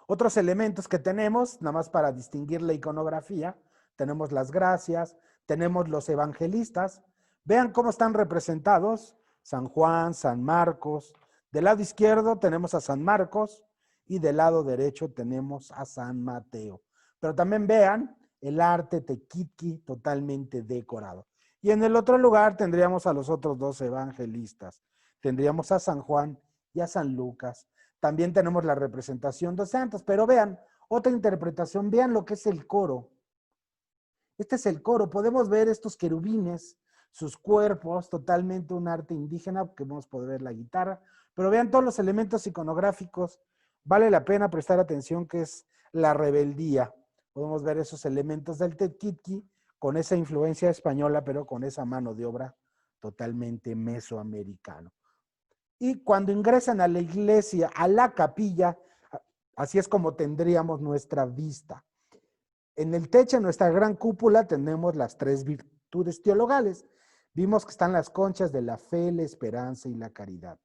Otros elementos que tenemos, nada más para distinguir la iconografía, tenemos las gracias, tenemos los evangelistas. Vean cómo están representados San Juan, San Marcos. Del lado izquierdo tenemos a San Marcos y del lado derecho tenemos a San Mateo. Pero también vean el arte tequitqui totalmente decorado. Y en el otro lugar tendríamos a los otros dos evangelistas. Tendríamos a San Juan y a San Lucas. También tenemos la representación de santos, pero vean, otra interpretación, vean lo que es el coro. Este es el coro, podemos ver estos querubines, sus cuerpos, totalmente un arte indígena, que vamos a poder ver la guitarra, pero vean todos los elementos iconográficos, vale la pena prestar atención que es la rebeldía. Podemos ver esos elementos del tequitqui con esa influencia española, pero con esa mano de obra totalmente mesoamericano. Y cuando ingresan a la iglesia, a la capilla, así es como tendríamos nuestra vista. En el techo, en nuestra gran cúpula, tenemos las tres virtudes teologales. Vimos que están las conchas de la fe, la esperanza y la caridad.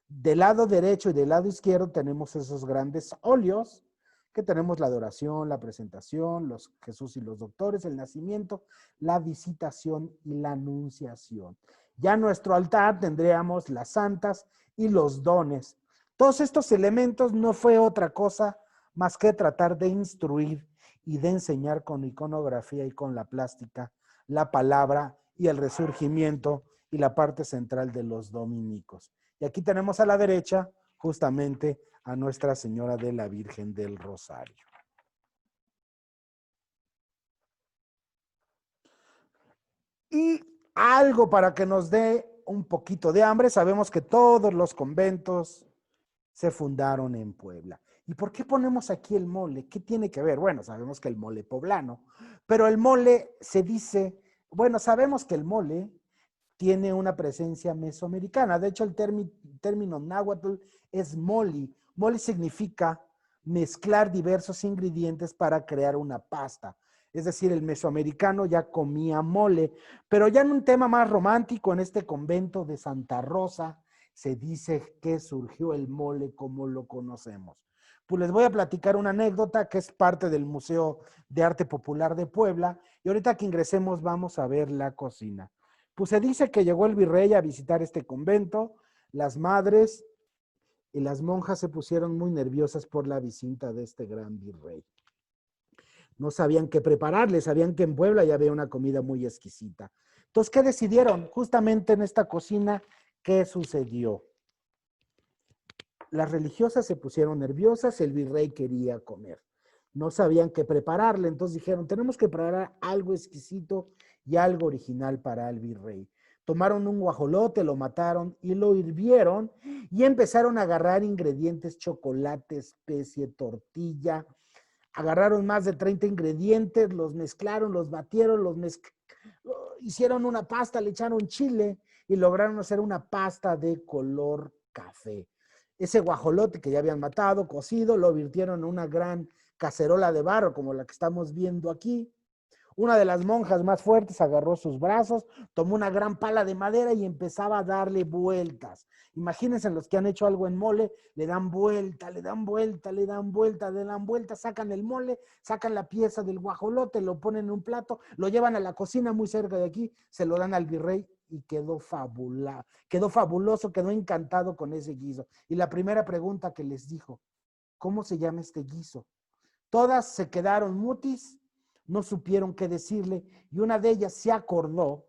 Del lado derecho y del lado izquierdo tenemos esos grandes óleos, que tenemos la adoración, la presentación, los Jesús y los doctores, el nacimiento, la visitación y la anunciación. Ya en nuestro altar tendríamos las santas y los dones. Todos estos elementos no fue otra cosa más que tratar de instruir y de enseñar con iconografía y con la plástica la palabra y el resurgimiento y la parte central de los dominicos. Y aquí tenemos a la derecha justamente a Nuestra Señora de la Virgen del Rosario. Y algo para que nos dé un poquito de hambre, sabemos que todos los conventos se fundaron en Puebla. ¿Y por qué ponemos aquí el mole? ¿Qué tiene que ver? Bueno, sabemos que el mole poblano, pero el mole se dice, bueno, sabemos que el mole tiene una presencia mesoamericana. De hecho, el término náhuatl es moli. Moli significa mezclar diversos ingredientes para crear una pasta. Es decir, el mesoamericano ya comía mole, pero ya en un tema más romántico, en este convento de Santa Rosa, se dice que surgió el mole como lo conocemos. Pues les voy a platicar una anécdota que es parte del Museo de Arte Popular de Puebla, y ahorita que ingresemos vamos a ver la cocina. Pues se dice que llegó el virrey a visitar este convento, las madres y las monjas se pusieron muy nerviosas por la visita de este gran virrey. No sabían qué prepararle, sabían que en Puebla ya había una comida muy exquisita. Entonces, ¿qué decidieron? Justamente en esta cocina, ¿qué sucedió? Las religiosas se pusieron nerviosas, el virrey quería comer. No sabían qué prepararle, entonces dijeron, tenemos que preparar algo exquisito y algo original para el virrey. Tomaron un guajolote, lo mataron y lo hirvieron y empezaron a agarrar ingredientes, chocolate, especie, tortilla. Agarraron más de 30 ingredientes, los mezclaron, los batieron, hicieron una pasta, le echaron chile y lograron hacer una pasta de color café. Ese guajolote que ya habían matado, cocido, lo virtieron en una gran cacerola de barro como la que estamos viendo aquí. Una de las monjas más fuertes agarró sus brazos, tomó una gran pala de madera y empezaba a darle vueltas. Imagínense los que han hecho algo en mole, le dan vuelta, le dan vuelta, le dan vuelta, le dan vuelta, sacan el mole, sacan la pieza del guajolote, lo ponen en un plato, lo llevan a la cocina muy cerca de aquí, se lo dan al virrey y quedó fabuloso, quedó encantado con ese guiso. Y la primera pregunta que les dijo, ¿cómo se llama este guiso? Todas se quedaron mutis, no supieron qué decirle, y una de ellas se acordó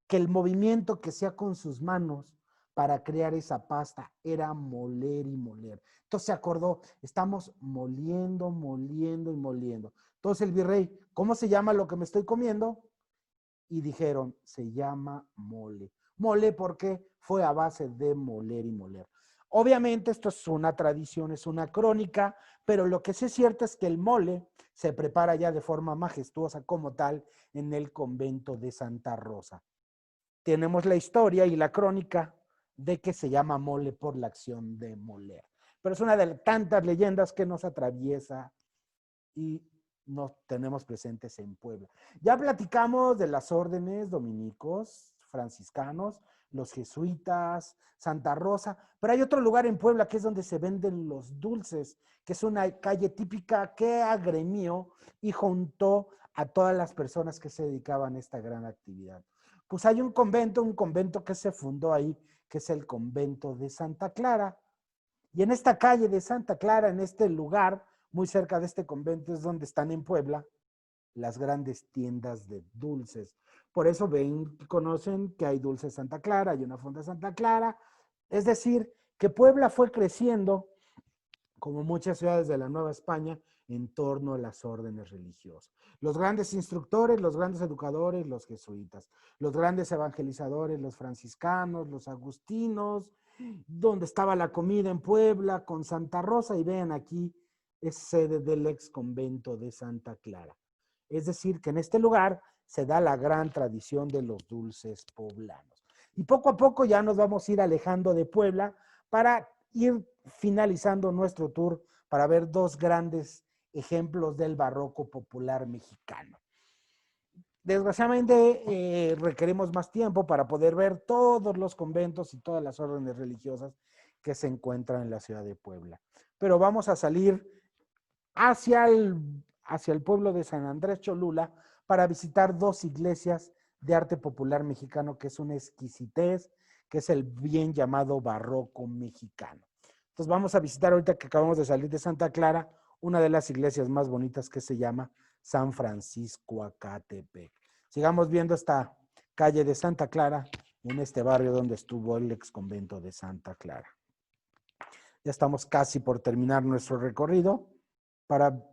que el movimiento que hacía con sus manos para crear esa pasta era moler y moler. Entonces se acordó, estamos moliendo, moliendo y moliendo. Entonces el virrey, ¿cómo se llama lo que me estoy comiendo? Y dijeron, se llama mole. Mole porque fue a base de moler y moler. Obviamente esto es una tradición, es una crónica, pero lo que sí es cierto es que el mole se prepara ya de forma majestuosa como tal en el convento de Santa Rosa. Tenemos la historia y la crónica de que se llama mole por la acción de moler. Pero es una de tantas leyendas que nos atraviesa y nos tenemos presentes en Puebla. Ya platicamos de las órdenes dominicos, franciscanos, los jesuitas, Santa Rosa, pero hay otro lugar en Puebla que es donde se venden los dulces, que es una calle típica que agremió y juntó a todas las personas que se dedicaban a esta gran actividad. Pues hay un convento que se fundó ahí, que es el convento de Santa Clara. Y en esta calle de Santa Clara, en este lugar, muy cerca de este convento, es donde están en Puebla las grandes tiendas de dulces. Por eso ven, conocen que hay Dulces Santa Clara, hay una fonda Santa Clara. Es decir, que Puebla fue creciendo, como muchas ciudades de la Nueva España, en torno a las órdenes religiosas. Los grandes instructores, los grandes educadores, los jesuitas. Los grandes evangelizadores, los franciscanos, los agustinos, donde estaba la comida en Puebla con Santa Rosa. Y vean aquí, es sede del ex convento de Santa Clara. Es decir, que en este lugar se da la gran tradición de los dulces poblanos. Y poco a poco ya nos vamos a ir alejando de Puebla para ir finalizando nuestro tour para ver dos grandes ejemplos del barroco popular mexicano. Desgraciadamente requerimos más tiempo para poder ver todos los conventos y todas las órdenes religiosas que se encuentran en la ciudad de Puebla. Pero vamos a salir hacia el pueblo de San Andrés Cholula para visitar dos iglesias de arte popular mexicano, que es una exquisitez, que es el bien llamado barroco mexicano. Entonces vamos a visitar ahorita que acabamos de salir de Santa Clara, una de las iglesias más bonitas que se llama San Francisco Acatepec. Sigamos viendo esta calle de Santa Clara, en este barrio donde estuvo el ex convento de Santa Clara. Ya estamos casi por terminar nuestro recorrido para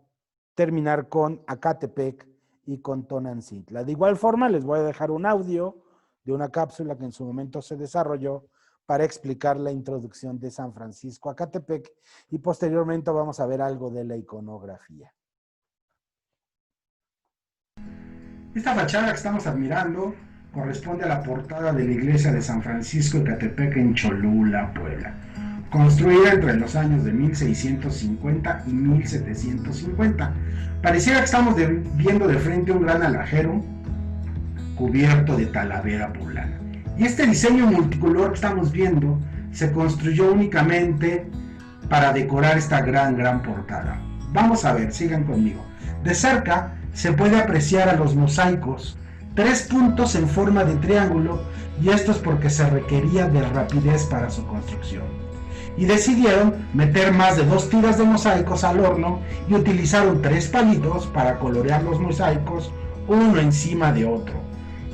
terminar con Acatepec y con Tonantzintla. De igual forma, les voy a dejar un audio de una cápsula que en su momento se desarrolló para explicar la introducción de San Francisco Acatepec y posteriormente vamos a ver algo de la iconografía. Esta fachada que estamos admirando corresponde a la portada de la iglesia de San Francisco Acatepec en Cholula, Puebla, construida entre los años de 1650 y 1750. Pareciera que estamos viendo de frente un gran alajero cubierto de talavera poblana. Y este diseño multicolor que estamos viendo se construyó únicamente para decorar esta gran portada. Vamos a ver, sigan conmigo. De cerca se puede apreciar a los mosaicos, 3 puntos en forma de triángulo, y esto es porque se requería de rapidez para su construcción. Y decidieron meter más de 2 tiras de mosaicos al horno y utilizaron 3 palitos para colorear los mosaicos uno encima de otro.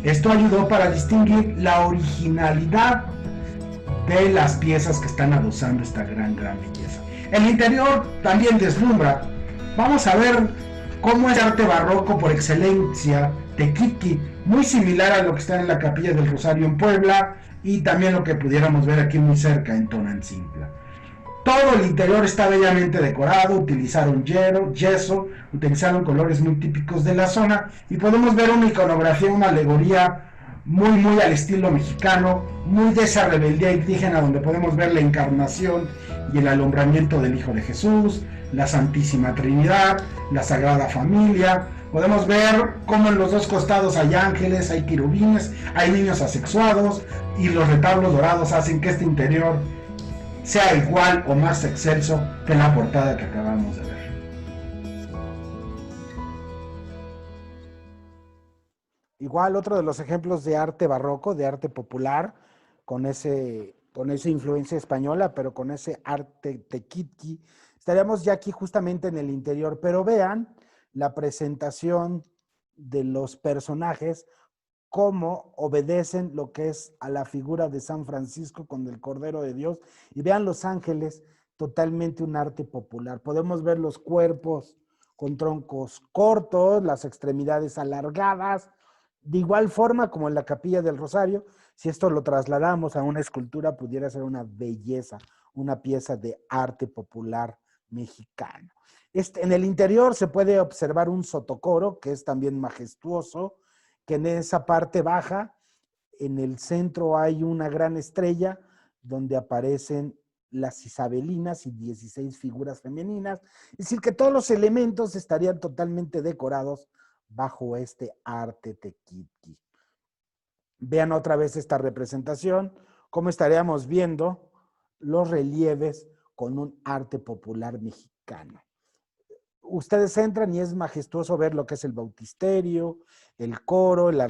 Esto ayudó para distinguir la originalidad de las piezas que están adosando esta gran belleza. El interior también deslumbra. Vamos a ver cómo es arte barroco por excelencia, tequitqui, muy similar a lo que está en la Capilla del Rosario en Puebla y también lo que pudiéramos ver aquí muy cerca en Tonantzintla. Todo el interior está bellamente decorado, utilizaron yeso, utilizaron colores muy típicos de la zona y podemos ver una iconografía, una alegoría muy al estilo mexicano, muy de esa rebeldía indígena donde podemos ver la encarnación y el alumbramiento del Hijo de Jesús, la Santísima Trinidad, la Sagrada Familia. Podemos ver cómo en los dos costados hay ángeles, hay querubines, hay niños asexuados y los retablos dorados hacen que este interior sea igual o más excelso que la portada que acabamos de ver. Igual otro de los ejemplos de arte barroco, de arte popular, con esa influencia española, pero con ese arte tequitqui. Estaríamos ya aquí justamente en el interior, pero vean la presentación de los personajes cómo obedecen lo que es a la figura de San Francisco con el Cordero de Dios. Y vean los ángeles, totalmente un arte popular. Podemos ver los cuerpos con troncos cortos, las extremidades alargadas, de igual forma como en la Capilla del Rosario. Si esto lo trasladamos a una escultura, pudiera ser una belleza, una pieza de arte popular mexicano. En el interior se puede observar un sotocoro, que es también majestuoso, que en esa parte baja, en el centro hay una gran estrella donde aparecen las isabelinas y 16 figuras femeninas. Es decir, que todos los elementos estarían totalmente decorados bajo este arte tequitqui. Vean otra vez esta representación, cómo estaríamos viendo los relieves con un arte popular mexicano. Ustedes entran y es majestuoso ver lo que es el bautisterio, el coro, el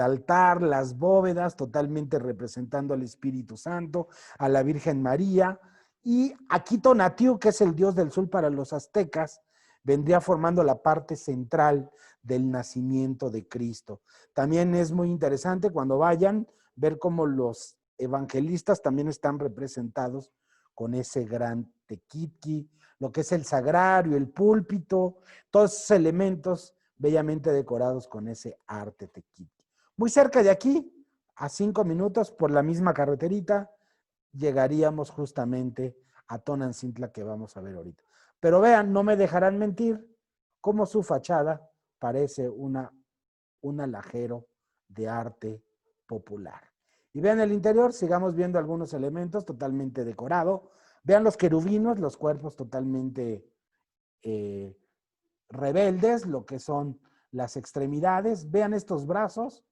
altar, las bóvedas, totalmente representando al Espíritu Santo, a la Virgen María. Y aquí Tonatiuh, que es el dios del sol para los aztecas, vendría formando la parte central del nacimiento de Cristo. También es muy interesante cuando vayan ver cómo los evangelistas también están representados con ese gran tequitqui, lo que es el sagrario, el púlpito, todos esos elementos bellamente decorados con ese arte tequitqui. Muy cerca de aquí, a 5 minutos, por la misma carreterita, llegaríamos justamente a Tonantzintla que vamos a ver ahorita. Pero vean, no me dejarán mentir, cómo su fachada parece un alajero de arte popular. Y vean el interior, sigamos viendo algunos elementos totalmente decorado. Vean los querubinos, los cuerpos totalmente rebeldes, lo que son las extremidades. Vean estos brazos.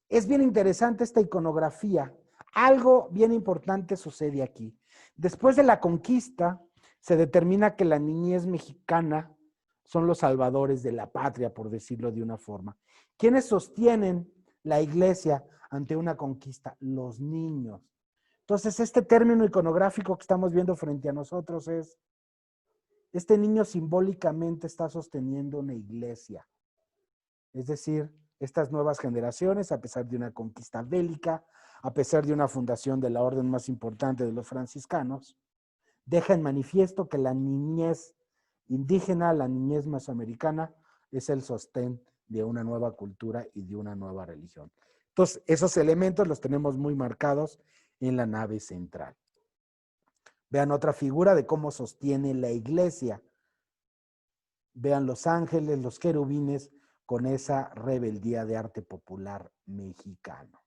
Es bien interesante esta iconografía. Algo bien importante sucede aquí. Después de la conquista, se determina que la niñez mexicana son los salvadores de la patria, por decirlo de una forma. ¿Quiénes sostienen la iglesia ante una conquista? Los niños. Entonces, este término iconográfico que estamos viendo frente a nosotros es, este niño simbólicamente está sosteniendo una iglesia. Es decir, estas nuevas generaciones, a pesar de una conquista bélica, a pesar de una fundación de la orden más importante de los franciscanos, deja en manifiesto que la niñez indígena, la niñez mesoamericana, es el sostén de una nueva cultura y de una nueva religión. Entonces, esos elementos los tenemos muy marcados en la nave central. Vean otra figura de cómo sostiene la iglesia. Vean los ángeles, los querubines, con esa rebeldía de arte popular mexicano.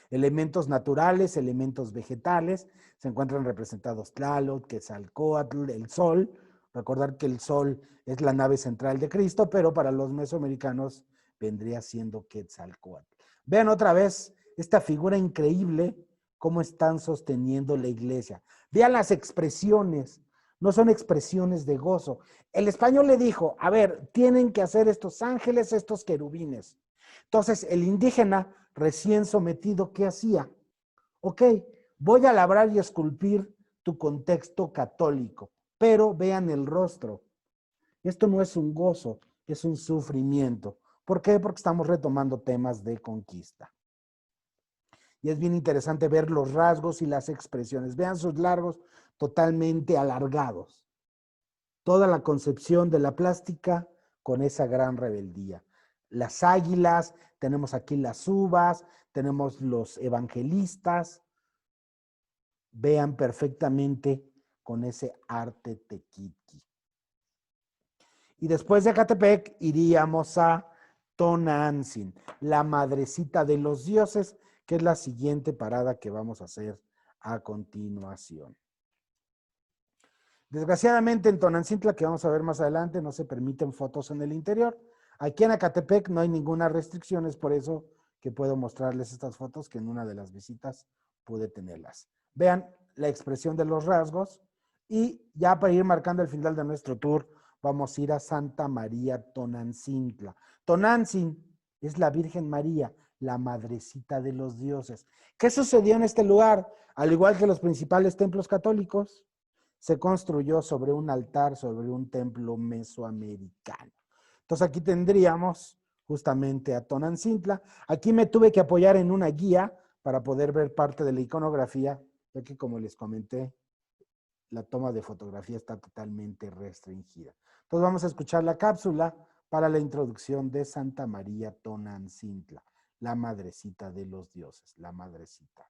Elementos naturales, elementos vegetales, se encuentran representados Tlaloc, Quetzalcóatl, el sol. Recordar que el sol es la nave central de Cristo, pero para los mesoamericanos vendría siendo Quetzalcóatl. Vean otra vez esta figura increíble, cómo están sosteniendo la iglesia. Vean las expresiones, no son expresiones de gozo. El español le dijo, a ver, tienen que hacer estos ángeles, estos querubines. Entonces, el indígena recién sometido, ¿qué hacía? Ok, voy a labrar y esculpir tu contexto católico, pero vean el rostro. Esto no es un gozo, es un sufrimiento. ¿Por qué? Porque estamos retomando temas de conquista. Y es bien interesante ver los rasgos y las expresiones. Vean sus largos totalmente alargados. Toda la concepción de la plástica con esa gran rebeldía. Las águilas, tenemos aquí las uvas, tenemos los evangelistas. Vean perfectamente con ese arte tequitqui. Y después de Ecatepec iríamos a Tonantzin, la madrecita de los dioses, que es la siguiente parada que vamos a hacer a continuación. Desgraciadamente en Tonantzintla, que vamos a ver más adelante, no se permiten fotos en el interior. Aquí en Ecatepec no hay ninguna restricción, es por eso que puedo mostrarles estas fotos que en una de las visitas pude tenerlas. Vean la expresión de los rasgos y ya para ir marcando el final de nuestro tour, vamos a ir a Santa María Tonantzintla. Tonantzin es la Virgen María, la madrecita de los dioses. ¿Qué sucedió en este lugar? Al igual que los principales templos católicos, se construyó sobre un altar, sobre un templo mesoamericano. Entonces aquí tendríamos justamente a Tonantzintla. Aquí me tuve que apoyar en una guía para poder ver parte de la iconografía, ya que como les comenté, la toma de fotografía está totalmente restringida. Entonces vamos a escuchar la cápsula para la introducción de Santa María Tonantzintla, la madrecita de los dioses, la madrecita.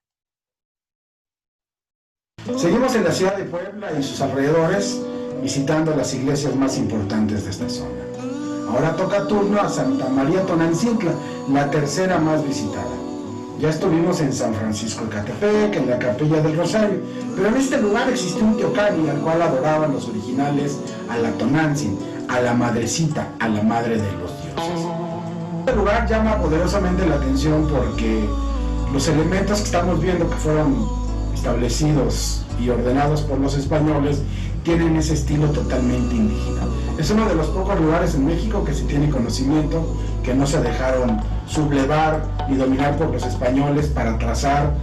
Seguimos en la ciudad de Puebla y sus alrededores, visitando las iglesias más importantes de esta zona. Ahora toca turno a Santa María Tonantzintla, la tercera más visitada. Ya estuvimos en San Francisco de Catepec, en la Capilla del Rosario, pero en este lugar existió un teocalli al cual adoraban los originales a la Tonantzin, a la madrecita, a la madre de los dioses. Este lugar llama poderosamente la atención porque los elementos que estamos viendo que fueron establecidos y ordenados por los españoles tienen ese estilo totalmente indígena. Es uno de los pocos lugares en México que se tiene conocimiento que no se dejaron sublevar y dominar por los españoles para trazar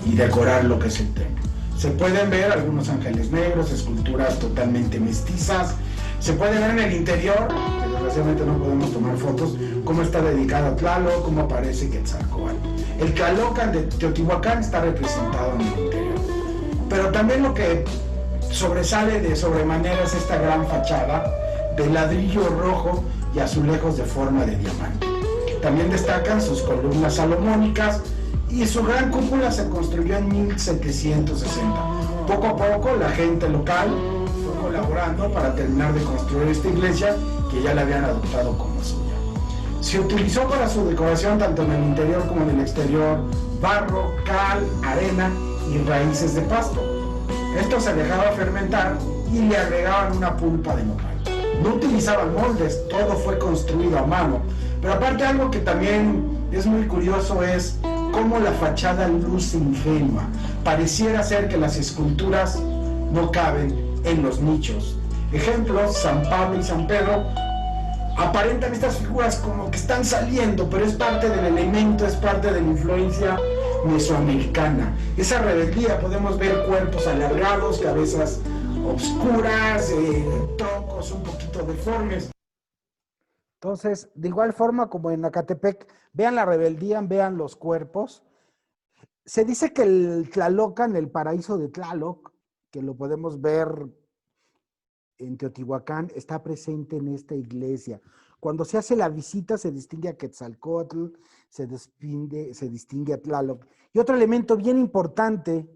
y decorar lo que es el templo. Se pueden ver algunos ángeles negros, esculturas totalmente mestizas. Se puede ver en el interior, que desgraciadamente no podemos tomar fotos, cómo está dedicado a Tlaloc, cómo aparece Quetzalcóatl. El Tlalocan de Teotihuacán está representado en el interior. Pero también lo que sobresale de sobremanera es esta gran fachada de ladrillo rojo y azulejos de forma de diamante. También destacan sus columnas salomónicas y su gran cúpula se construyó en 1760. Poco a poco la gente local fue colaborando para terminar de construir esta iglesia que ya la habían adoptado como suya. Se utilizó para su decoración tanto en el interior como en el exterior barro, cal, arena y raíces de pasto. Esto se dejaba fermentar y le agregaban una pulpa de nopal. No utilizaban moldes, todo fue construido a mano. Pero aparte algo que también es muy curioso es cómo la fachada luce ingenua. Pareciera ser que las esculturas no caben en los nichos. Ejemplos, San Pablo y San Pedro aparentan estas figuras como que están saliendo, pero es parte del elemento, es parte de la influencia mesoamericana. Esa rebeldía, podemos ver cuerpos alargados, cabezas obscuras, troncos un poquito deformes. Entonces, de igual forma como en Acatepec, vean la rebeldía, vean los cuerpos. Se dice que el Tlalocan, el paraíso de Tlaloc, que lo podemos ver en Teotihuacán, está presente en esta iglesia. Cuando se hace la visita se distingue a Quetzalcóatl, se distingue a Tlaloc. Y otro elemento bien importante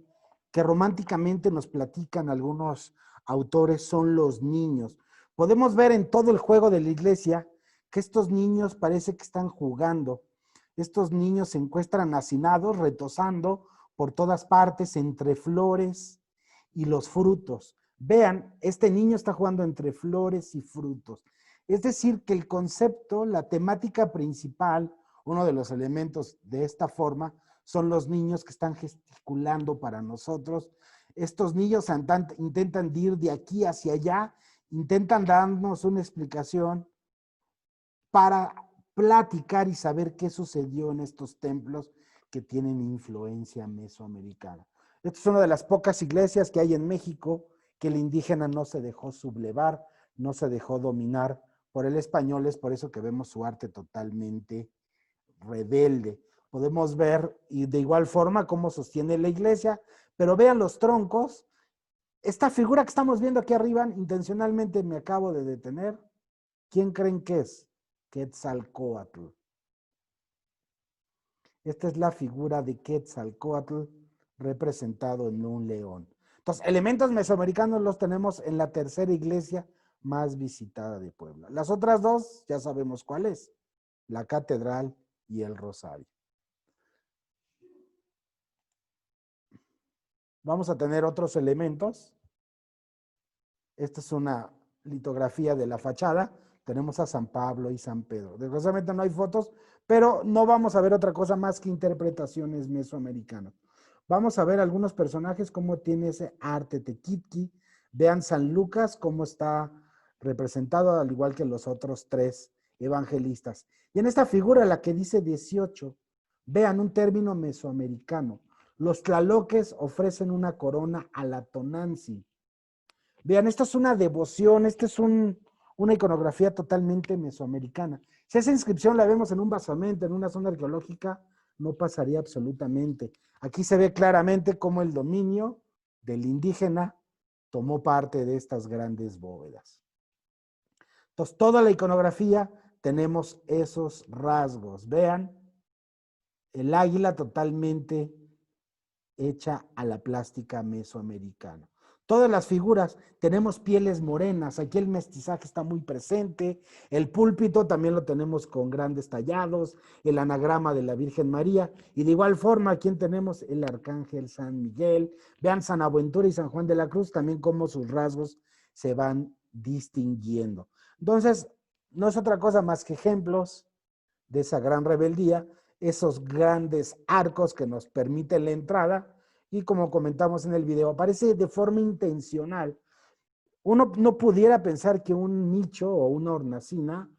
que románticamente nos platican algunos autores son los niños. Podemos ver en todo el juego de la iglesia que estos niños parece que están jugando. Estos niños se encuentran hacinados, retosando por todas partes entre flores y los frutos. Vean, este niño está jugando entre flores y frutos. Es decir, que el concepto, la temática principal, uno de los elementos de esta forma, son los niños que están gesticulando para nosotros. Estos niños intentan ir de aquí hacia allá, intentan darnos una explicación para platicar y saber qué sucedió en estos templos que tienen influencia mesoamericana. Esta es una de las pocas iglesias que hay en México que el indígena no se dejó sublevar, no se dejó dominar por el español. Es por eso que vemos su arte totalmente rebelde. Podemos ver y de igual forma cómo sostiene la iglesia, pero vean los troncos. Esta figura que estamos viendo aquí arriba, intencionalmente me acabo de detener. ¿Quién creen que es? Quetzalcóatl. Esta es la figura de Quetzalcóatl representado en un león. Entonces, elementos mesoamericanos los tenemos en la tercera iglesia más visitada de Puebla. Las otras dos ya sabemos cuál es, la catedral y el rosario. Vamos a tener otros elementos. Esta es una litografía de la fachada. Tenemos a San Pablo y San Pedro. Desgraciadamente no hay fotos, pero no vamos a ver otra cosa más que interpretaciones mesoamericanas. Vamos a ver algunos personajes, cómo tiene ese arte tequitqui. Vean San Lucas, cómo está representado, al igual que los otros tres evangelistas. Y en esta figura, la que dice 18, vean un término mesoamericano. Los tlaloques ofrecen una corona a la Tonantzin. Vean, esta es una devoción, este es un una iconografía totalmente mesoamericana. Si esa inscripción la vemos en un basamento, en una zona arqueológica, no pasaría absolutamente. Aquí se ve claramente cómo el dominio del indígena tomó parte de estas grandes bóvedas. Entonces, toda la iconografía tenemos esos rasgos. Vean, el águila totalmente hecha a la plástica mesoamericana. Todas las figuras tenemos pieles morenas, aquí el mestizaje está muy presente, el púlpito también lo tenemos con grandes tallados, el anagrama de la Virgen María, y de igual forma aquí tenemos el arcángel San Miguel. Vean San Aventura y San Juan de la Cruz, también cómo sus rasgos se van distinguiendo. Entonces, no es otra cosa más que ejemplos de esa gran rebeldía, esos grandes arcos que nos permiten la entrada, y como comentamos en el video, aparece de forma intencional. Uno no pudiera pensar que un nicho o una hornacina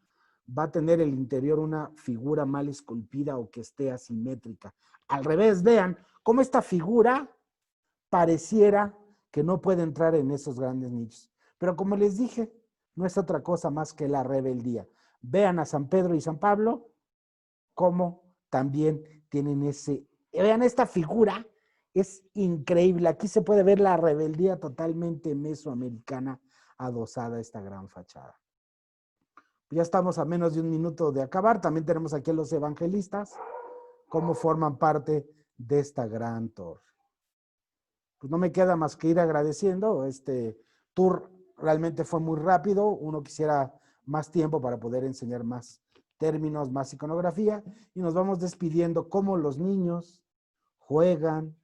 va a tener el interior una figura mal esculpida o que esté asimétrica. Al revés, vean cómo esta figura pareciera que no puede entrar en esos grandes nichos. Pero como les dije, no es otra cosa más que la rebeldía. Vean a San Pedro y San Pablo, cómo también tienen ese... Vean esta figura, es increíble. Aquí se puede ver la rebeldía totalmente mesoamericana adosada a esta gran fachada. Ya estamos a menos de un minuto de acabar. También tenemos aquí a los evangelistas, cómo forman parte de esta gran torre. Pues no me queda más que ir agradeciendo. Este tour realmente fue muy rápido. Uno quisiera más tiempo para poder enseñar más términos, más iconografía. Y nos vamos despidiendo cómo los niños juegan,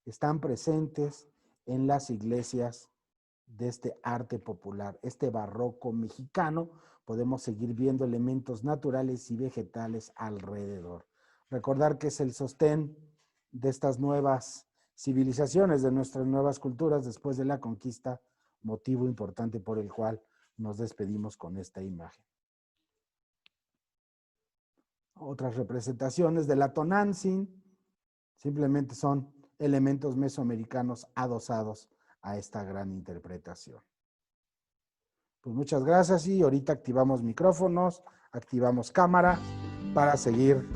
están presentes en las iglesias de este arte popular, este barroco mexicano. Podemos seguir viendo elementos naturales y vegetales alrededor. Recordar que es el sostén de estas nuevas civilizaciones, de nuestras nuevas culturas después de la conquista, motivo importante por el cual nos despedimos con esta imagen. Otras representaciones de la Tonantzin simplemente son elementos mesoamericanos adosados a esta gran interpretación. Pues muchas gracias y ahorita activamos micrófonos, activamos cámara para seguir,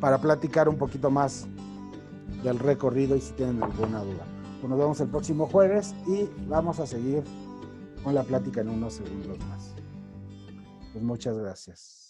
para platicar un poquito más del recorrido y si tienen alguna duda. Pues nos vemos el próximo jueves y vamos a seguir con la plática en unos segundos más. Pues muchas gracias.